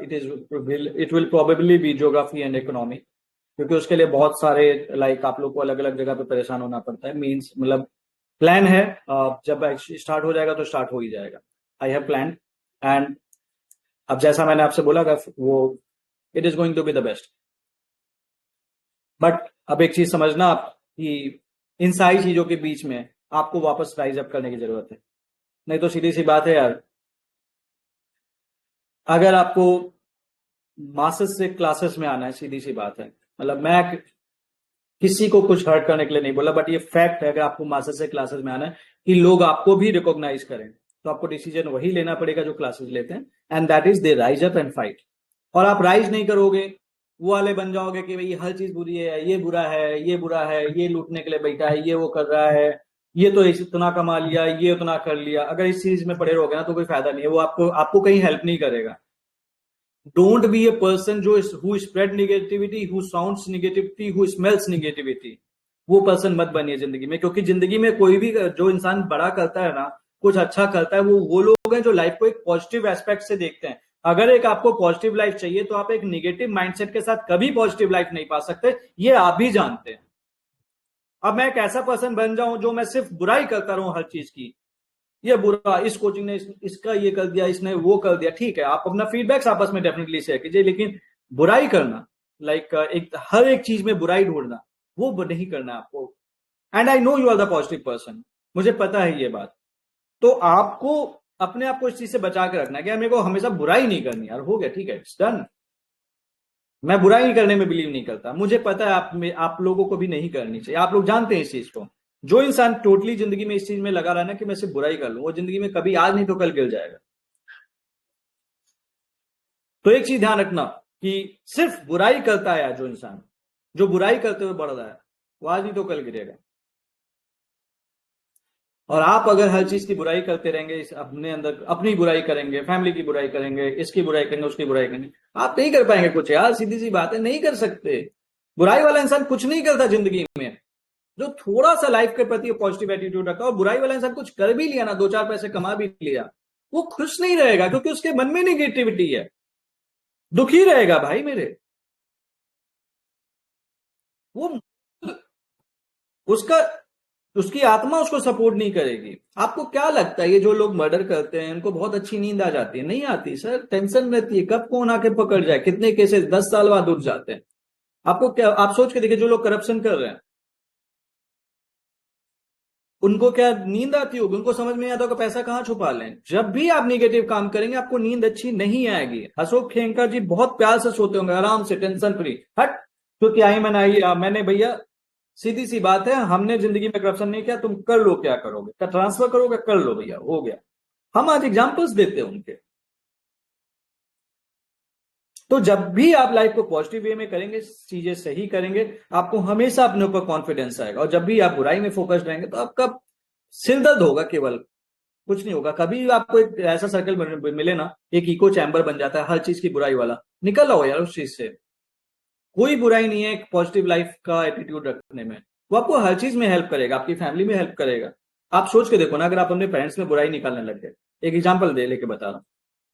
It will probably be geography and economy, क्योंकि उसके लिए बहुत सारे लाइक आप लोग को अलग अलग जगह पे परेशान होना पड़ता है। मीन्स मतलब प्लान है, जब स्टार्ट हो जाएगा तो स्टार्ट हो ही जाएगा। आई हैव प्लान, एंड अब जैसा मैंने आपसे बोला वो it is going to be the best. But अब एक चीज समझना आप कि इन सारी चीजों के बीच में आपको वापस राइज अप करने की जरूरत है। नहीं तो सीधी सी बात है यार, अगर आपको मासेस से क्लासेस में आना है, सीधी सी बात है, मतलब मैं किसी को कुछ हर्ट करने के लिए नहीं बोला, बट ये फैक्ट है, अगर आपको मासेस से क्लासेस में आना है कि लोग आपको भी रिकॉग्नाइज करें, तो आपको डिसीजन वही लेना पड़ेगा जो क्लासेस लेते हैं, and that is they rise up and fight. और आप राइज नहीं करोगे, वो वाले बन जाओगे कि भाई हर चीज बुरी है, ये बुरा है, ये बुरा है, ये लूटने के लिए बैठा है, ये वो कर रहा है, ये तो इतना कमा लिया, ये उतना कर लिया। अगर इस चीज में पड़े रहोगे ना तो कोई फायदा नहीं है, वो आपको कहीं हेल्प नहीं करेगा। Don't be a person who spread negativity, who sounds negativity, who smells negativity. वो पर्सन मत बनिए जिंदगी में, क्योंकि जिंदगी में कोई भी जो इंसान बड़ा करता है ना, कुछ अच्छा करता है, वो लोग हैं जो लाइफ को एक पॉजिटिव एस्पेक्ट से देखते हैं। अगर एक आपको पॉजिटिव लाइफ चाहिए तो आप एक निगेटिव माइंडसेट के साथ कभी पॉजिटिव लाइफ नहीं पा सकते, ये आप भी जानते हैं। अब मैं एक ऐसा पर्सन बन जाऊं जो मैं सिर्फ बुराई करता रहूं हर चीज की, ये बुरा, इस कोचिंग ने इसका ये कर दिया, इसने वो कर दिया, ठीक है, आप अपना फीडबैक्स आपस में डेफिनेटली शेयर कीजिए, लेकिन बुराई करना, लाइक एक हर एक चीज में बुराई ढूंढना, वो नहीं करना आपको। And I know you are the positive person, मुझे पता है ये बात। तो आपको अपने आप को इस चीज से बचा के रखना है कि यार मेरे को हमेशा बुराई नहीं करनी, यार हो गया, ठीक है, इट्स डन। मैं बुराई करने में बिलीव नहीं करता, मुझे पता है आप लोगों को भी नहीं करनी चाहिए, आप लोग जानते हैं इस चीज को। जो इंसान टोटली जिंदगी में इस चीज में लगा रहा ना कि मैं सिर्फ बुराई कर लूं, वो जिंदगी में कभी आज नहीं तो कल गिर जाएगा। तो एक चीज ध्यान रखना कि सिर्फ बुराई करता है जो इंसान, जो बुराई करते हुए बढ़ रहा है, वो आज नहीं तो कल गिरेगा। और आप अगर हर चीज की बुराई करते रहेंगे, अपने अंदर अपनी बुराई करेंगे, फैमिली की बुराई करेंगे, इसकी बुराई करेंगे, उसकी बुराई करेंगे, आप नहीं कर पाएंगे कुछ यार, सीधी सी बात है, नहीं कर सकते। बुराई वाला इंसान कुछ नहीं करता जिंदगी में। जो थोड़ा सा लाइफ के प्रति पॉजिटिव एटीट्यूड रखा, और बुराई वाला इंसान कुछ कर भी लिया ना, दो चार पैसे कमा भी लिया, वो खुश नहीं रहेगा, क्योंकि उसके मन में निगेटिविटी है, दुखी रहेगा भाई मेरे। वो उसका उसकी आत्मा उसको सपोर्ट नहीं करेगी। आपको क्या लगता है ये जो लोग मर्डर करते हैं इनको बहुत अच्छी नींद आ जाती है? नहीं आती सर, टेंशन रहती है, कब कौन आके पकड़ जाए। कितने केसेस 10 साल बाद उठ जाते हैं। आपको क्या, आप सोच के देखिए, जो लोग करप्शन कर रहे हैं उनको क्या नींद आती होगी? उनको समझ में नहीं आता होगा पैसा कहां छुपा लें। जब भी आप निगेटिव काम करेंगे आपको नींद अच्छी नहीं आएगी। अशोक खेंकर जी बहुत प्यार से सोते होंगे, आराम से, टेंशन फ्री, हट क्योंकि आई मैंने भैया, सीधी सी बात है, हमने जिंदगी में करप्शन नहीं किया, तुम कर लो, क्या करोगे, क्या ट्रांसफर करोगे, कर लो भैया, हो गया। हम आज एग्जाम्पल्स देते हैं उनके। तो जब भी आप लाइफ को पॉजिटिव वे में करेंगे, चीजें सही करेंगे, आपको हमेशा अपने ऊपर कॉन्फिडेंस आएगा। और जब भी आप बुराई में फोकस्ड रहेंगे तो आपका सिर दर्द होगा, केवल कुछ नहीं होगा। कभी आपको एक ऐसा सर्कल मिले ना, एक इको चैम्बर बन जाता है हर चीज की बुराई वाला, निकल आओ यार उस चीज से। कोई बुराई नहीं है एक पॉजिटिव लाइफ का एटीट्यूड रखने में, वो आपको हर चीज में हेल्प करेगा, आपकी फैमिली में हेल्प करेगा। आप सोच के देखो ना, अगर आप अपने पेरेंट्स में बुराई निकालने लग गए, एक एग्जाम्पल दे लेके बता रहा हूं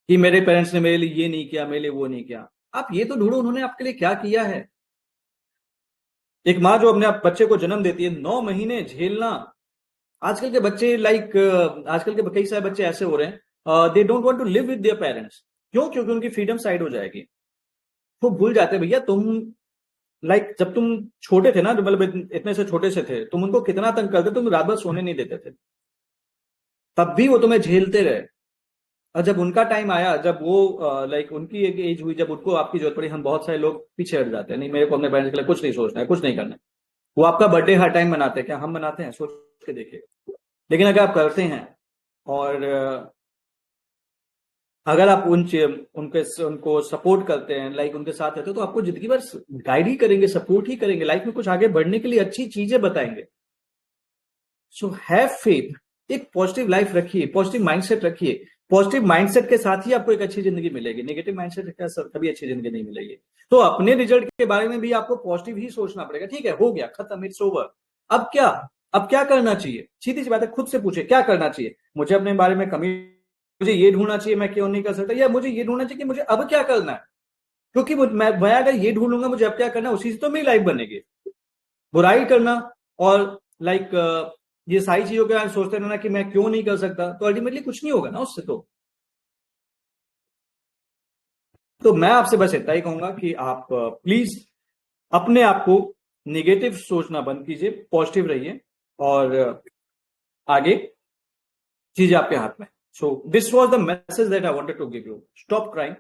कि मेरे पेरेंट्स ने मेरे लिए ये नहीं किया, मेरे लिए वो नहीं किया, आप ये तो ढूंढो उन्होंने आपके लिए क्या किया है। एक माँ जो अपने आप बच्चे को जन्म देती है, 9 महीने झेलना। आजकल के बच्चे आजकल के कई सारे बच्चे ऐसे हो रहे हैं, they don't want to live with their parents. क्यों? क्योंकि उनकी फ्रीडम साइड हो जाएगी। वो भूल जाते हैं भैया, तुम जब तुम छोटे थे ना, जो मतलब इतने से छोटे से थे, तुम उनको कितना तंग करते, तुम रात भर सोने नहीं देते थे, तब भी वो तुम्हें झेलते रहे। और जब उनका टाइम आया, जब वो उनकी एक एज हुई, जब उनको आपकी जरूरत पड़ी, हम बहुत सारे लोग पीछे हट जाते हैं, नहीं मेरे को अपने पेरेंट्स के लिए कुछ नहीं सोचना है, कुछ नहीं करना है। वो आपका बर्थडे हर टाइम मनाते हैं क्या? हम मनाते हैं? सोच के देखिए। लेकिन अगर आप करते हैं और अगर आप उनको सपोर्ट करते हैं, उनके साथ रहते हो, तो आपको जिंदगी भर गाइड ही करेंगे, सपोर्ट ही करेंगे, लाइफ में कुछ आगे बढ़ने के लिए अच्छी चीजें बताएंगे। सो हैव फेथ, एक पॉजिटिव लाइफ रखिए, पॉजिटिव माइंडसेट रखिए। पॉजिटिव माइंडसेट के साथ ही आपको एक अच्छी जिंदगी मिलेगी, नेगेटिव माइंडसेट के साथ कभी अच्छी जिंदगी नहीं मिलेगी। तो अपने रिजल्ट के बारे में भी आपको पॉजिटिव ही सोचना पड़ेगा। ठीक है, हो गया, खत्म, इट्स ओवर। अब क्या? अब क्या करना चाहिए? सीधी सी बात है, खुद से पूछे क्या करना चाहिए। मुझे अपने बारे में कमी, मुझे ये ढूंढना चाहिए मैं क्यों नहीं कर सकता, या मुझे ये ढूंढना चाहिए कि मुझे अब क्या करना है। क्योंकि मैं अगर ये ढूंढूंगा मुझे अब क्या करना है, उसी से तो मेरी लाइफ बनेगी। बुराई करना और लाइक ये सारी चीजों के बारे में सोचते रहना कि मैं क्यों नहीं कर सकता, तो अल्टीमेटली कुछ नहीं होगा ना उससे। तो मैं आपसे बस इतना ही कहूंगा कि आप प्लीज अपने आप को निगेटिव सोचना बंद कीजिए, पॉजिटिव रहिए, और आगे चीज आपके हाथ में। So this was the message that I wanted to give you. Stop crying,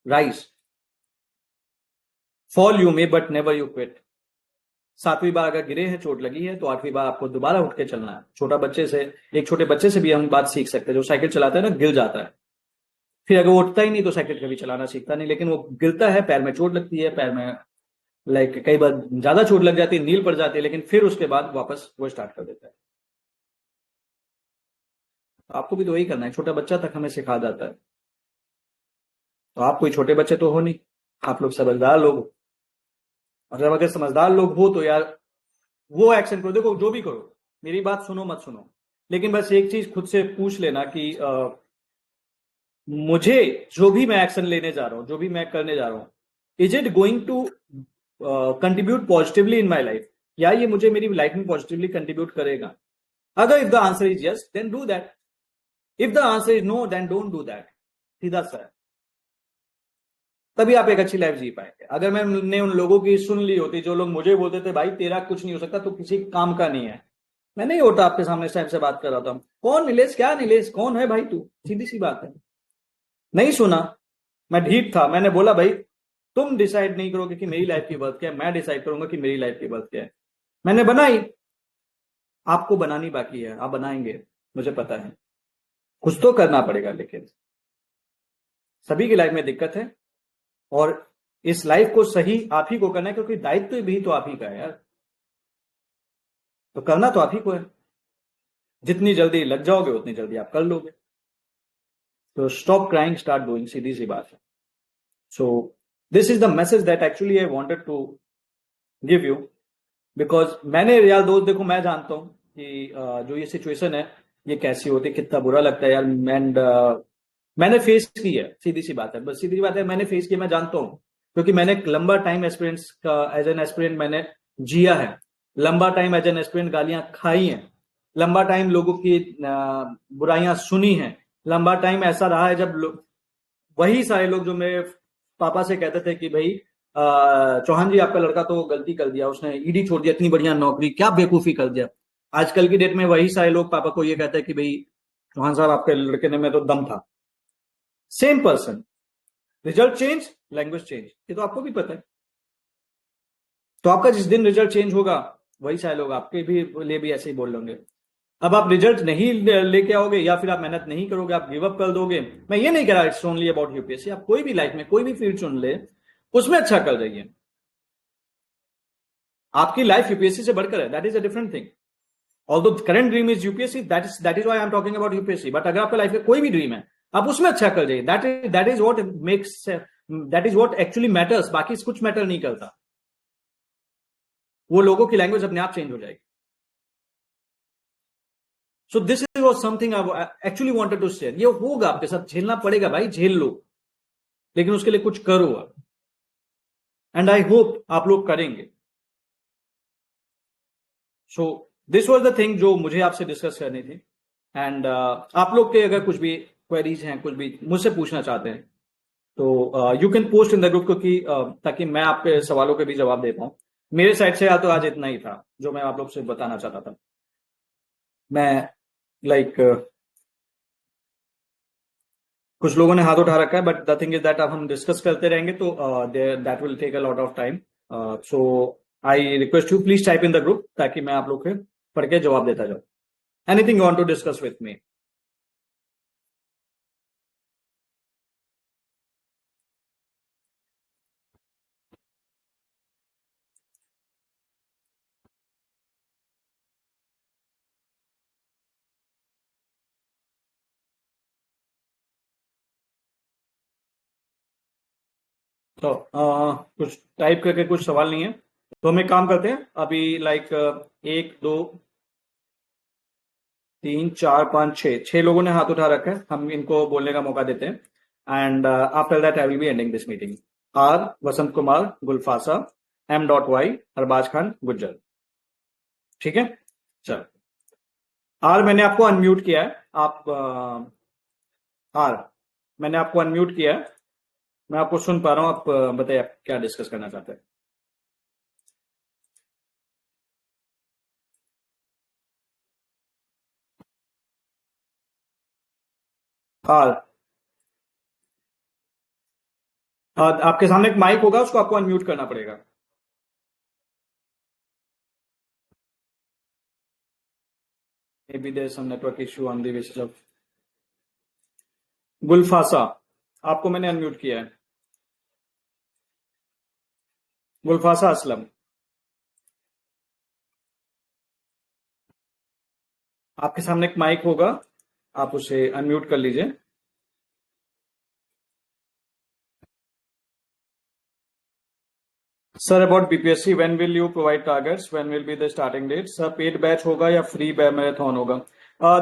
rise, fall you may but never you quit. 7वीं बार अगर गिरे हैं, चोट लगी है, तो 8वीं बार आपको दोबारा उठ के चलना है। एक छोटे बच्चे से भी हम बात सीख सकते हैं, जो साइकिल चलाता है ना, गिर जाता है, फिर अगर वो उठता ही नहीं तो साइकिल कभी चलाना सीखता नहीं। लेकिन वो गिरता है, पैर में चोट लगती है, पैर में कई बार ज्यादा चोट लग जाती है, नील पड़ जाती है, लेकिन फिर उसके बाद वापस वो स्टार्ट कर देता है। तो आपको भी तो वही करना है, छोटा बच्चा तक हमें सिखा जाता है। तो आप कोई छोटे बच्चे तो हो नहीं, आप लोग समझदार लोग हो। और जब अगर समझदार लोग हो तो यार वो एक्शन करो। देखो, जो भी करो, मेरी बात सुनो मत सुनो, लेकिन बस एक चीज खुद से पूछ लेना कि मुझे जो भी मैं एक्शन लेने जा रहा हूं, जो भी मैं करने जा रहा हूं, is it going to contribute positively in my life, या ये मुझे मेरी लाइफ में पॉजिटिवली कंट्रीब्यूट करेगा? अगर if the answer is yes, then do that. If the answer is no, then don't do that. सीधा सा है। तभी आप एक अच्छी लाइफ जी पाएंगे। अगर मैंने उन लोगों की सुन ली होती जो लोग मुझे बोलते थे भाई तेरा कुछ नहीं हो सकता, तो किसी काम का नहीं है, मैं नहीं होता आपके सामने इस टाइम से बात कर रहा था। कौन नीलेश, क्या नीलेश, कौन है भाई तू? सीधी सी बात है। नहीं सुना, मैं ढीठ था, मैंने बोला भाई तुम डिसाइड नहीं करोगे कि मेरी लाइफ की वर्थ क्या है, मैं डिसाइड करूंगा कि मेरी लाइफ की वर्थ क्या है। मैंने बनाई, आपको बनानी बाकी है, आप बनाएंगे, मुझे पता है। कुछ तो करना पड़ेगा, लेकिन सभी की लाइफ में दिक्कत है, और इस लाइफ को सही आप ही को करना है, क्योंकि दायित्व भी तो आप ही का है यार। तो करना तो आप ही को है। जितनी जल्दी लग जाओगे उतनी जल्दी आप कर लोगे। तो स्टॉप क्राइंग, स्टार्ट डूइंग, सीधी सी बात है। So this is the message that actually I wanted to give you. Because मैंने यार दोस्त, देखो मैं जानता हूं कि जो ये सिचुएशन है ये कैसी होती है, कितना बुरा लगता है यार। एंड मैंने फेस की है, सीधी सी बात है, बस सीधी सी बात है, मैंने फेस किया, मैं जानता हूं। क्योंकि मैंने एक लंबा टाइम एस्पिरेंट्स का एज एन एस्पिरेंट मैंने जिया है, लंबा टाइम एज एन एस्पिरेंट गालियां खाई हैं, लंबा टाइम लोगों की बुराइयां सुनी हैं, लंबा टाइम ऐसा रहा है जब वही सारे लोग जो मेरे पापा से कहते थे कि भाई चौहान जी आपका लड़का तो गलती कर दिया, उसने ईडी छोड़ दिया, इतनी बढ़िया नौकरी, क्या बेवकूफी कर दिया। आजकल की डेट में वही सारे लोग पापा को ये कहते हैं कि भाई चौहान साहब आपके लड़के ने में तो दम था। Same person, result change, language change, ये तो आपको भी पता है। तो आपका जिस दिन रिजल्ट चेंज होगा, वही सारे लोग आपके भी लिए भी ऐसे ही बोल लेंगे। अब आप रिजल्ट नहीं लेके आओगे, या फिर आप मेहनत नहीं करोगे, आप गिव अप कर दोगे। मैं ये नहीं कह रहा इट्स ओनली अबाउट यूपीएससी, आप कोई भी लाइफ में कोई भी फील्ड चुन ले, उसमें अच्छा कर जाइए। आपकी लाइफ यूपीएससी से बढ़कर है, that is a different thing. Although current dream is UPSC, that is why I am talking about UPSC. But अगर आपका लाइफ में कोई भी ड्रीम है, आप उसमें अच्छा कर जाइए। That is what makes, that is what actually matters. बाकी कुछ मैटर नहीं करता। वो लोगों की लैंग्वेज अपने आप चेंज हो जाएगी। So this is was something I actually wanted to share. ये होगा आपके साथ, झेलना पड़ेगा भाई, झेल लो, लेकिन उसके लिए कुछ करो आप। एंड आई होप आप लोग करेंगे। So this was the thing जो मुझे आपसे डिस्कस करनी थी। एंड आप लोग के अगर कुछ भी क्वेरीज हैं, कुछ भी मुझसे पूछना चाहते हैं, तो you can post in the group, क्योंकि ताकि मैं आपके सवालों के भी जवाब दे पाऊँ। मेरे साइड से तो आज इतना ही था जो मैं आप लोग से बताना चाहता था। मैं लाइक कुछ लोगों ने हाथ उठा रखा है, but the thing is that अब हम डिस्कस करते रहेंगे तो that will take a lot of time. So I request you please type in the group, ताकि मैं आप लोग के पढ़ के जवाब देता जाऊँ। Anything you want to discuss with me? तो कुछ टाइप करके कुछ सवाल नहीं है, तो हम एक काम करते हैं अभी। लाइक 1 2 3 4 5 6 लोगों ने हाथ उठा रखा है, हम इनको बोलने का मौका देते हैं। And after that I will be ending this meeting. R Vasant Kumar Gulfasa, M.Y Arbaaz Khan Gujjar. ठीक है, चल। आर मैंने आपको अनम्यूट किया है। आप आर मैंने आपको अनम्यूट किया है, मैं आपको सुन पा रहा हूँ। आप बताइए आप क्या डिस्कस करना चाहते हैं। आर आपके सामने एक माइक होगा, उसको आपको अनम्यूट करना पड़ेगा। Maybe there's some network issue on the basis of गुलफासा, आपको मैंने अनम्यूट किया है। गुलफासा असलम, आपके सामने एक माइक होगा, आप उसे अनम्यूट कर लीजिए। Sir about BPSC, when will you provide targets, when will be the starting date? Sir paid batch होगा या फ्री मैराथन होगा?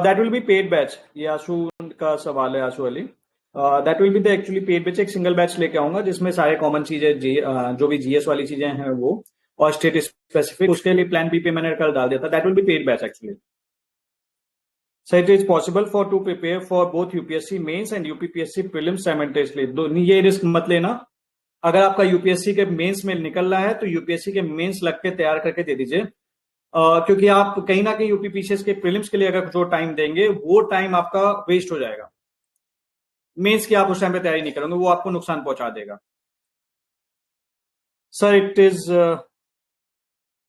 That will be paid batch. ये आशु का सवाल है, Ashu Ali. That will be the actually paid batch. एक single batch लेके आऊंगा जिसमें सारे कॉमन चीजें जो भी जीएस वाली चीजें हैं वो, और स्टेट स्पेसिफिक, उसके लिए प्लान बी पे मैंने कल डाल दिया था। That will be paid batch actually. So it is possible for to prepare for both UPSC mains and UPPSC prelims simultaneously. ये रिस्क मत लेना। अगर आपका यूपीएससी के मेंस में निकल रहा है तो यूपीएससी के मेंस लग के तैयार करके दे दीजिए, क्योंकि आप कहीं ना कहीं यूपीपीसीएस के प्रीलिम्स के लिए अगर जो टाइम देंगे वो टाइम आपका वेस्ट हो जाएगा। मेंस की आप उस टाइम पे तैयारी नहीं करोगे, वो आपको नुकसान पहुंचा देगा। Sir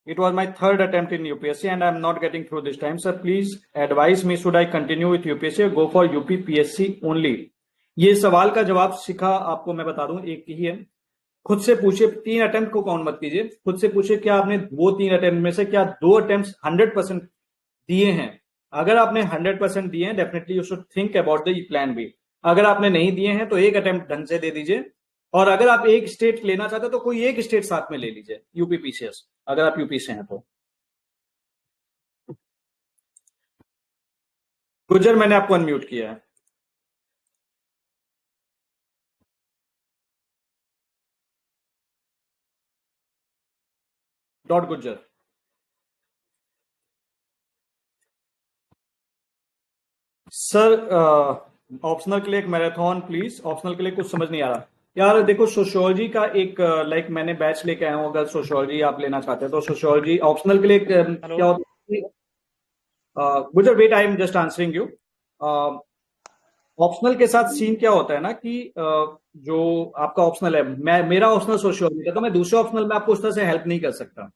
it was my third attempt in UPSC and I'm not getting through this time. Sir, please advise me, should I continue with UPSC or go for UPPSC only? ये सवाल का जवाब सीखा आपको मैं बता दूं, एक ही है। खुद से पूछिए, 3 अटेम्प्ट को काउंट मत कीजिए। खुद से पूछिए क्या आपने वो 3 अटेम्प्ट में से क्या 2 अटेम्प्ट 100% दिए हैं। अगर आपने 100% दिए हैं, definitely you should think about the plan B. अगर आपने नहीं दिए हैं तो एक अटेम्प्ट ढंग से दे दीजिए। और अगर आप एक स्टेट लेना चाहते हो तो कोई एक स्टेट साथ में ले लीजिए, यूपीपीसीएस, अगर आप यूपी से हैं तो। गुजर मैंने आपको अनम्यूट किया है। डॉट गुजर। सर ऑप्शनल के लिए एक मैराथन प्लीज। ऑप्शनल के लिए कुछ समझ नहीं आ रहा यार। देखो सोशियोलॉजी का एक लाइक मैंने बैच लेके आया हूँ, अगर सोशियोलॉजी आप लेना चाहते हैं तो सोशियोलॉजी ऑप्शनल के लिए हेलो क्या होता है? गुजर wait, I am just answering you. Optional के साथ सीन क्या होता है ना कि जो आपका ऑप्शनल है, मेरा ऑप्शनल सोशियोलॉजी का, तो मैं दूसरे ऑप्शनल में आपको उस तरह से हेल्प नहीं कर सकता।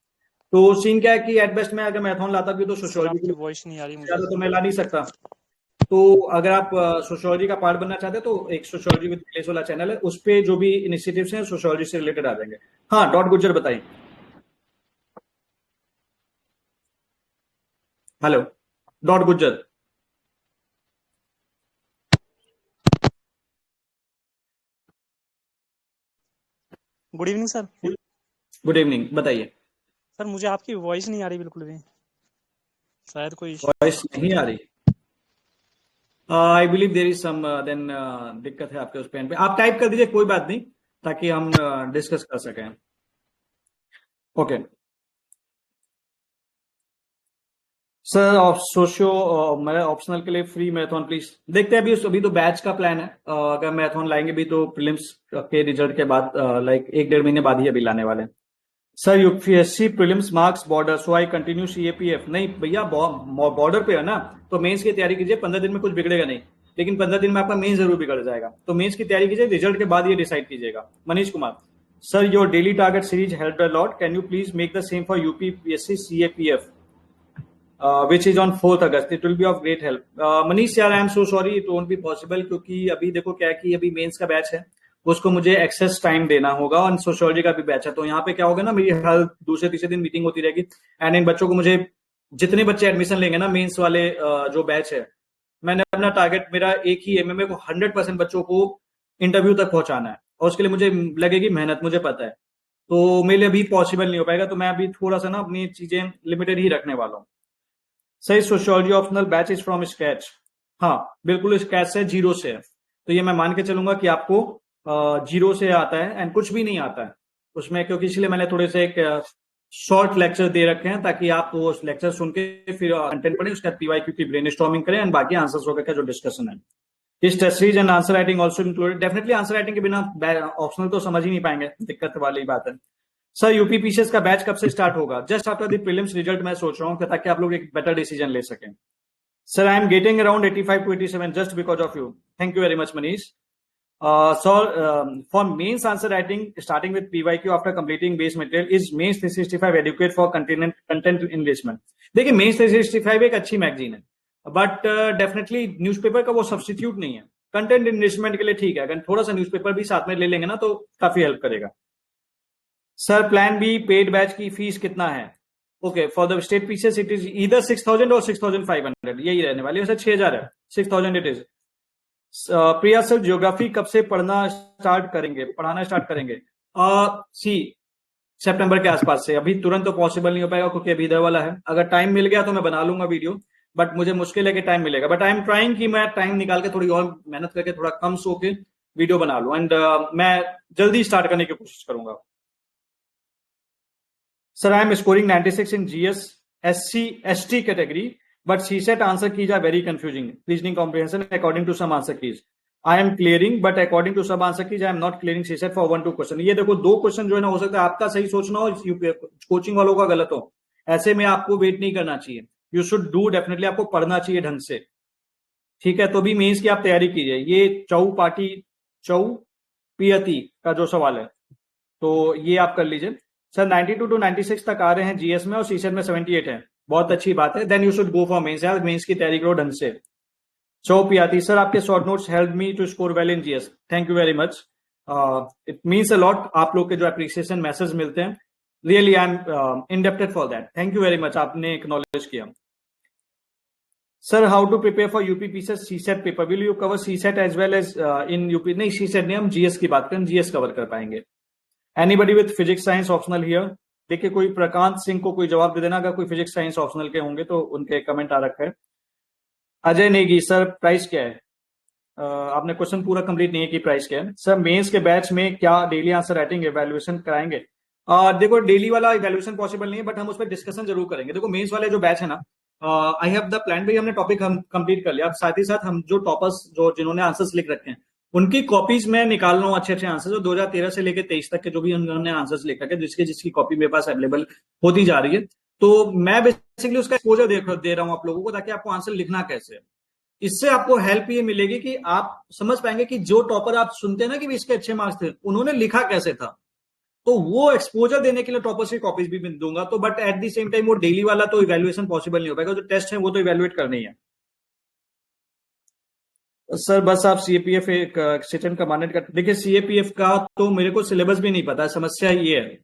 तो सीन क्या है कि एट बेस्ट मैं अगर मैराथन लाता भी तो सर सोशियोलॉजी के आपकी लिए वॉइस नहीं आ रही मुझे। ज्यादा तो मैं ला नहीं सकता। तो अगर आप सोशियोलॉजी का पार्ट बनना चाहते हैं तो एक सोशियोलॉजी विद विलेज वाला चैनल है, उस पे जो भी इनिशिएटिव्स हैं सोशियोलॉजी से रिलेटेड आ जाएंगे। हाँ डॉट गुजर बताइए। हेलो डॉट गुजर। Good evening sir. Good evening, बताइए। सर मुझे आपकी वॉइस नहीं आ रही बिल्कुल भी, शायद कोई वॉइस नहीं आ रही? I believe there is some then दिक्कत है आपके उस पेन पे। आप टाइप कर दीजिए, कोई बात नहीं, ताकि हम डिस्कस कर सकें। ओके। सर सोशियो मैं ऑप्शनल के लिए फ्री मैराथन प्लीज देखते हैं। अभी तो बैच का प्लान है। अगर मैराथन लाएंगे भी तो प्रीलिम्स के रिजल्ट के बाद लाइक 1-1.5 महीने बाद ही अभी लाने वाले हैं। Sir UPSC prelims marks border so I continue CAPF. नहीं भैया, बॉर्डर पे है ना, तो मेंस की तैयारी कीजिए। 15 दिन में कुछ बिगड़ेगा नहीं, लेकिन 15 दिन में आपका मेंस जरूर बिगड़ जाएगा। तो मेंस की तैयारी कीजिए, रिजल्ट के बाद ये डिसाइड कीजिएगा। Manish Kumar, sir your daily target series help a lot, can you please make the same for UPPSC CAPF which is on 4th August. It will be of great help. Manish यार, I am so sorry, it won't be possible, क्योंकि अभी देखो क्या है कि अभी mains का batch है, उसको मुझे एक्सेस टाइम देना होगा, और सोशियोलॉजी का भी बैच है। तो यहाँ पे क्या होगा ना, मेरी हर दूसरे तीसरे दिन मीटिंग होती रहेगी, एंड इन बच्चों को मुझे, जितने बच्चे एडमिशन लेंगे ना मेंस वाले जो बैच है, मैंने अपना टारगेट, मेरा एक ही एमएमए को 100% बच्चों को इंटरव्यू तक पहुंचाना है, और उसके लिए मुझे लगेगी मेहनत, मुझे पता है। तो मेरे लिए अभी पॉसिबल नहीं हो पाएगा, तो मैं अभी थोड़ा सा ना अपनी चीजें लिमिटेड ही रखने वाला हूँ। सही, sociology optional batch is from scratch. हाँ बिल्कुल, स्क्रैच से, जीरो से है। तो ये मैं मान के चलूंगा कि आपको जीरो से आता है, एंड कुछ भी नहीं आता है उसमें, क्योंकि इसलिए मैंने थोड़े से एक शॉर्ट लेक्चर दे रखे हैं, ताकि आप वो लेक्चर सुन के फिर कंटेंट पढ़ें, उसके बाद पीवाईक्यू की ब्रेनस्टॉर्मिंग करें, एंड बाकी आंसर्स वगैरह का जो डिस्कशन है। इस test series and answer writing also included. Definitely answer writing के बिना ऑप्शनल तो समझ ही नहीं पाएंगे, दिक्कत वाली बात है। सर यूपीपीसीएस का बैच कब से स्टार्ट होगा? Just after the prelims result मैं सोच रहा हूँ, ताकि आप लोग एक बेटर डिसीजन ले सकें। Sir I am getting around 85 to 87 just because of you. Thank you very much Manish. For mains answer writing starting with PYQ after completing base material, is mains 365 educate for content enrichment? देखिए, mains 365 एक अच्छी magazine है, but definitely newspaper का वो substitute नहीं है। Content enrichment के लिए ठीक है, अगर थोड़ा सा न्यूज़पेपर भी साथ में ले लेंगे ना, तो काफी हेल्प करेगा। Sir plan B paid batch की फीस कितना है? Okay, for the state pieces it is either 6,000 और 6,500, यही रहने वाली है। सर 6,000 है, 6,000 it is. Priya sir, geography कब से पढ़ाना स्टार्ट करेंगे? सी सितंबर के आसपास से। अभी तुरंत तो पॉसिबल नहीं हो पाएगा, क्योंकि अभी इधर वाला है। अगर टाइम मिल गया तो मैं बना लूंगा वीडियो, बट मुझे मुश्किल है कि टाइम मिलेगा। बट आई एम ट्राइंग कि मैं टाइम निकाल के थोड़ी और मेहनत करके थोड़ा कम सो के वीडियो बना लूं, एंड मैं जल्दी स्टार्ट करने की कोशिश करूंगा। Sir, I am scoring 96 in GS SC ST category, but CSET answer keys are very confusing. Reasoning comprehension according to some answer keys. I am clearing, but according to some answer keys, I am not clearing CSET for 1-2 question. ये देखो, 2 question जो है ना, हो सकता है आपका सही सोचना हो, कोचिंग वालों का गलत हो। ऐसे में आपको वेट नहीं करना चाहिए। यू शुड डू, डेफिनेटली आपको पढ़ना चाहिए ढंग से, ठीक है? तो भी मेंस की आप तैयारी कीजिए। ये चौपियती का जो सवाल है, तो ये आप कर लीजिए। सर 92 to 96 तक आ रहे हैं जीएस में, और सीसेट में 78 है, बहुत अच्छी बात है। Then you should go for mains. यार मेंस की तैयारी करो ढंग से। चौपियाती, सर आपके short notes help me to score well in GS. Thank you very much, it means a lot. आप लोग के जो अप्रिसिएशन मैसेज मिलते हैं, really I am indebted for that. Thank you very much, आपने एक्नॉलेज किया। Sir how to prepare for UPPCS CSAT paper? Will you cover CSAT as well as in UP? नहीं, CSAT नहीं, हम GS की बात करें, जीएस कवर कर पाएंगे। Anybody with physics science optional here? देखिए, कोई प्रकांत सिंह को कोई जवाब दे देना, अगर कोई फिजिक्स साइंस ऑप्शनल के होंगे तो उनके कमेंट आ रखा है। अजय नेगी, सर प्राइस क्या है? आपने क्वेश्चन पूरा कंप्लीट नहीं है कि प्राइस क्या है। सर मेंस के बैच में क्या डेली आंसर राइटिंग एवेल्युएशन कराएंगे? देखो, डेली वाला इवेल्युएशन पॉसिबल नहीं है, बट हम उस पर डिस्कशन जरूर करेंगे। देखो, मेंस वाले जो बैच है ना, आई हैव द प्लान भी, हमने टॉपिक हम कंप्लीट कर लिया। अब साथ ही साथ हम जो टॉपर्स, जो जिन्होंने आंसर्स लिख रखे हैं, उनकी कॉपीज में निकाल रहा हूँ, अच्छे अच्छे आंसर्स, जो 2013 से लेकर 23 तक के जो भी उन्होंने आंसर्स लिख रखे, जिसकी कॉपी मेरे पास अवेलेबल होती जा रही है। तो मैं बेसिकली उसका एक्सपोजर दे रहा हूँ आप लोगों को, ताकि आपको आंसर लिखना कैसे है। इससे आपको हेल्प ये मिलेगी कि आप समझ पाएंगे कि जो टॉपर आप सुनते हैं ना कि इसके अच्छे मार्क्स थे, उन्होंने लिखा कैसे था। तो वो एक्सपोजर देने के लिए टॉपर्स की कॉपीज भी दूंगा। तो but at the same time वो डेली वाला तो इवेल्युएशन पॉसिबल नहीं हो पाएगा, जो टेस्ट है वो तो इवेल्युएट करनी है। सर बस आप सीएपीएफ एक सेशन कमांडेंट का, देखिए सीएपीएफ का तो मेरे को सिलेबस भी नहीं पता है, समस्या ये है।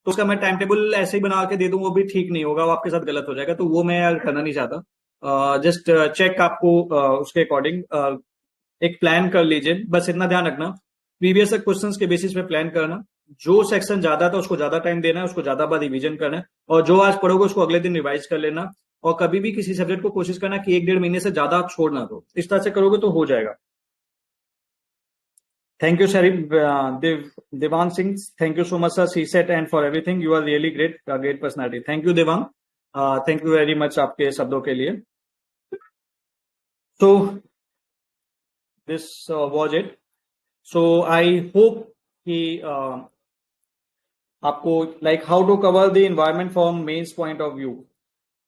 तो उसका मैं टाइम टेबल ऐसे ही बना के दे दूं, वो भी ठीक नहीं होगा, वो आपके साथ गलत हो जाएगा, तो वो मैं यार करना नहीं चाहता। जस्ट चेक आपको उसके अकॉर्डिंग एक प्लान कर लीजिए। बस इतना ध्यान रखना, प्रीवियस क्वेश्चंस के बेसिस पे प्लान करना। जो सेक्शन ज्यादा था उसको ज्यादा टाइम देना है, उसको ज्यादा बार रिवीजन करना है, और जो आज पढ़ोगे उसको अगले दिन रिवाइज कर लेना। और कभी भी किसी सब्जेक्ट को कोशिश करना कि 1-1.5 महीने से ज्यादा आप छोड़ ना दो। इस तरह से करोगे तो हो जाएगा। Thank you Sharif Devang Singh, thank you so much sir, CSAT and for everything, you are really great personality. Thank you Devang. Thank you very much आपके शब्दों के लिए। तो this was it. So I hope कि आपको like how to cover the environment from mains point of view.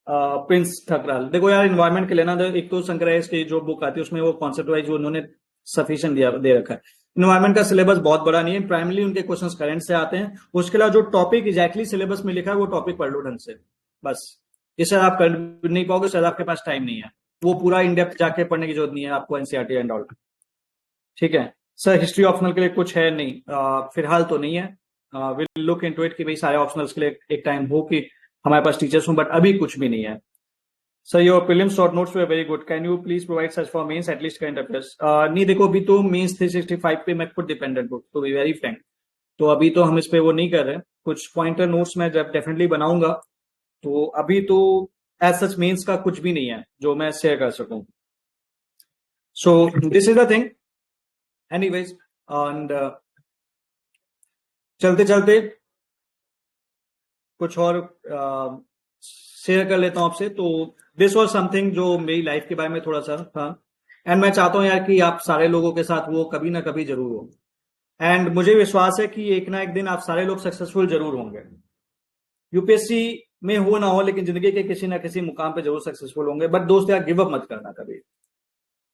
Prince Thakral, देखो यार environment के लेना, एक तो शंकराचार्य की जो बुक आती है उसमें वो कॉन्सेप्ट वाइज उन्होंने सफिशिएंट दे रखा है। इन्वायरमेंट का सिलेबस बहुत बड़ा नहीं है, प्राइमरली उनके क्वेश्चंस करंट से आते हैं। उसके अलावा जो टॉपिक एग्जैक्टली सिलेबस में लिखा है वो टॉपिक पढ़ लो ढंग से, बस। इससे आप कर नहीं पाओगे, शायद आपके पास टाइम नहीं है, वो पूरा इन डेप्थ जाके पढ़ने की जरूरत नहीं है आपको एनसीईआरटी एंड ऑल। ठीक है सर, हिस्ट्री ऑप्शनल के लिए कुछ है नहीं, फिलहाल तो नहीं है। विल लुक इनटू इट कि भाई सारे ऑप्शनल्स के लिए एक टाइम हो कि हमारे पास टीचर्स हों, बट अभी कुछ भी नहीं है। Sir your prelims short notes were very good, can you please provide such for mains at least current affairs. नहीं देखो, अभी तो मेंस 365 पे मैं खुद डिपेंडेंट हूँ, टू बी वेरी फ्रैंक। तो अभी तो हम इस पे वो नहीं कर रहे। कुछ पॉइंटर नोट्स मैं जब डेफिनेटली बनाऊंगा। तो अभी तो एज सच मेंस का कुछ भी नहीं है जो मैं शेयर कर सकूं। सो this is the thing anyways. And चलते चलते कुछ और शेयर कर लेता हूं आपसे। तो दिस वॉज समथिंग जो मेरी लाइफ के बारे में थोड़ा सा था, एंड मैं चाहता हूं यार कि आप सारे लोगों के साथ वो कभी ना कभी जरूर हो। एंड मुझे विश्वास है कि एक ना एक दिन आप सारे लोग सक्सेसफुल जरूर होंगे। यूपीएससी में हो ना हो, लेकिन जिंदगी के किसी ना किसी मुकाम पे जरूर सक्सेसफुल होंगे। बट दोस्त यार गिव अप मत करना कभी।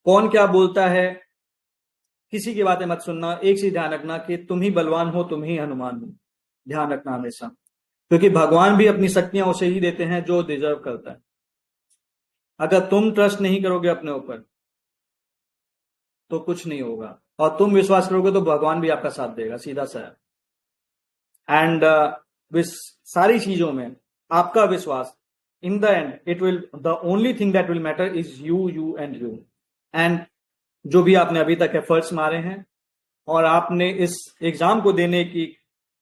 कौन क्या बोलता है किसी की बातें मत सुनना। एक चीज ध्यान रखना कि तुम ही बलवान हो, तुम ही हनुमान हो, ध्यान रखना हमेशा। क्योंकि भगवान भी अपनी शक्तियां उसे ही देते हैं जो डिजर्व करता है। अगर तुम ट्रस्ट नहीं करोगे अपने ऊपर तो कुछ नहीं होगा, और तुम विश्वास करोगे तो भगवान भी आपका साथ देगा, सीधा सा है। एंड सारी चीजों में आपका विश्वास, in the end it will, the only thing that will matter is you, you and you. And जो भी आपने अभी तक एफर्ट्स मारे हैं और आपने इस एग्जाम को देने की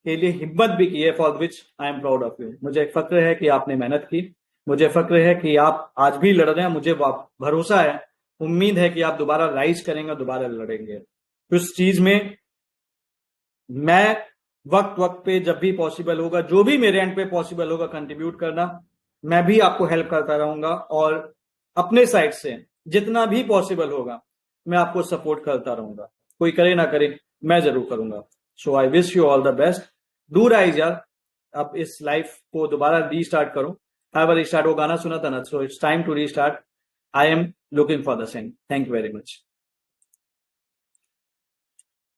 के लिए हिम्मत भी की है, for which I am proud of you. मुझे फक्र है कि आपने मेहनत की, मुझे फक्र है कि आप आज भी लड़ रहे हैं। मुझे भरोसा है, उम्मीद है कि आप दोबारा राइज करेंगे, दोबारा लड़ेंगे। तो इस चीज में मैं वक्त वक्त पे जब भी पॉसिबल होगा, जो भी मेरे एंड पे पॉसिबल होगा कंट्रीब्यूट करना, मैं भी आपको हेल्प करता रहूंगा। और अपने साइड से जितना भी पॉसिबल होगा मैं आपको सपोर्ट करता रहूंगा। कोई करे ना करे, मैं जरूर करूंगा। So I wish you all the best. डू राइज यार, अब इस लाइफ को दोबारा रीस्टार्ट करो। हर बार रिस्टार्ट, वो गाना सुना था ना, so it's time to restart. I am looking for the same. Thank you very much.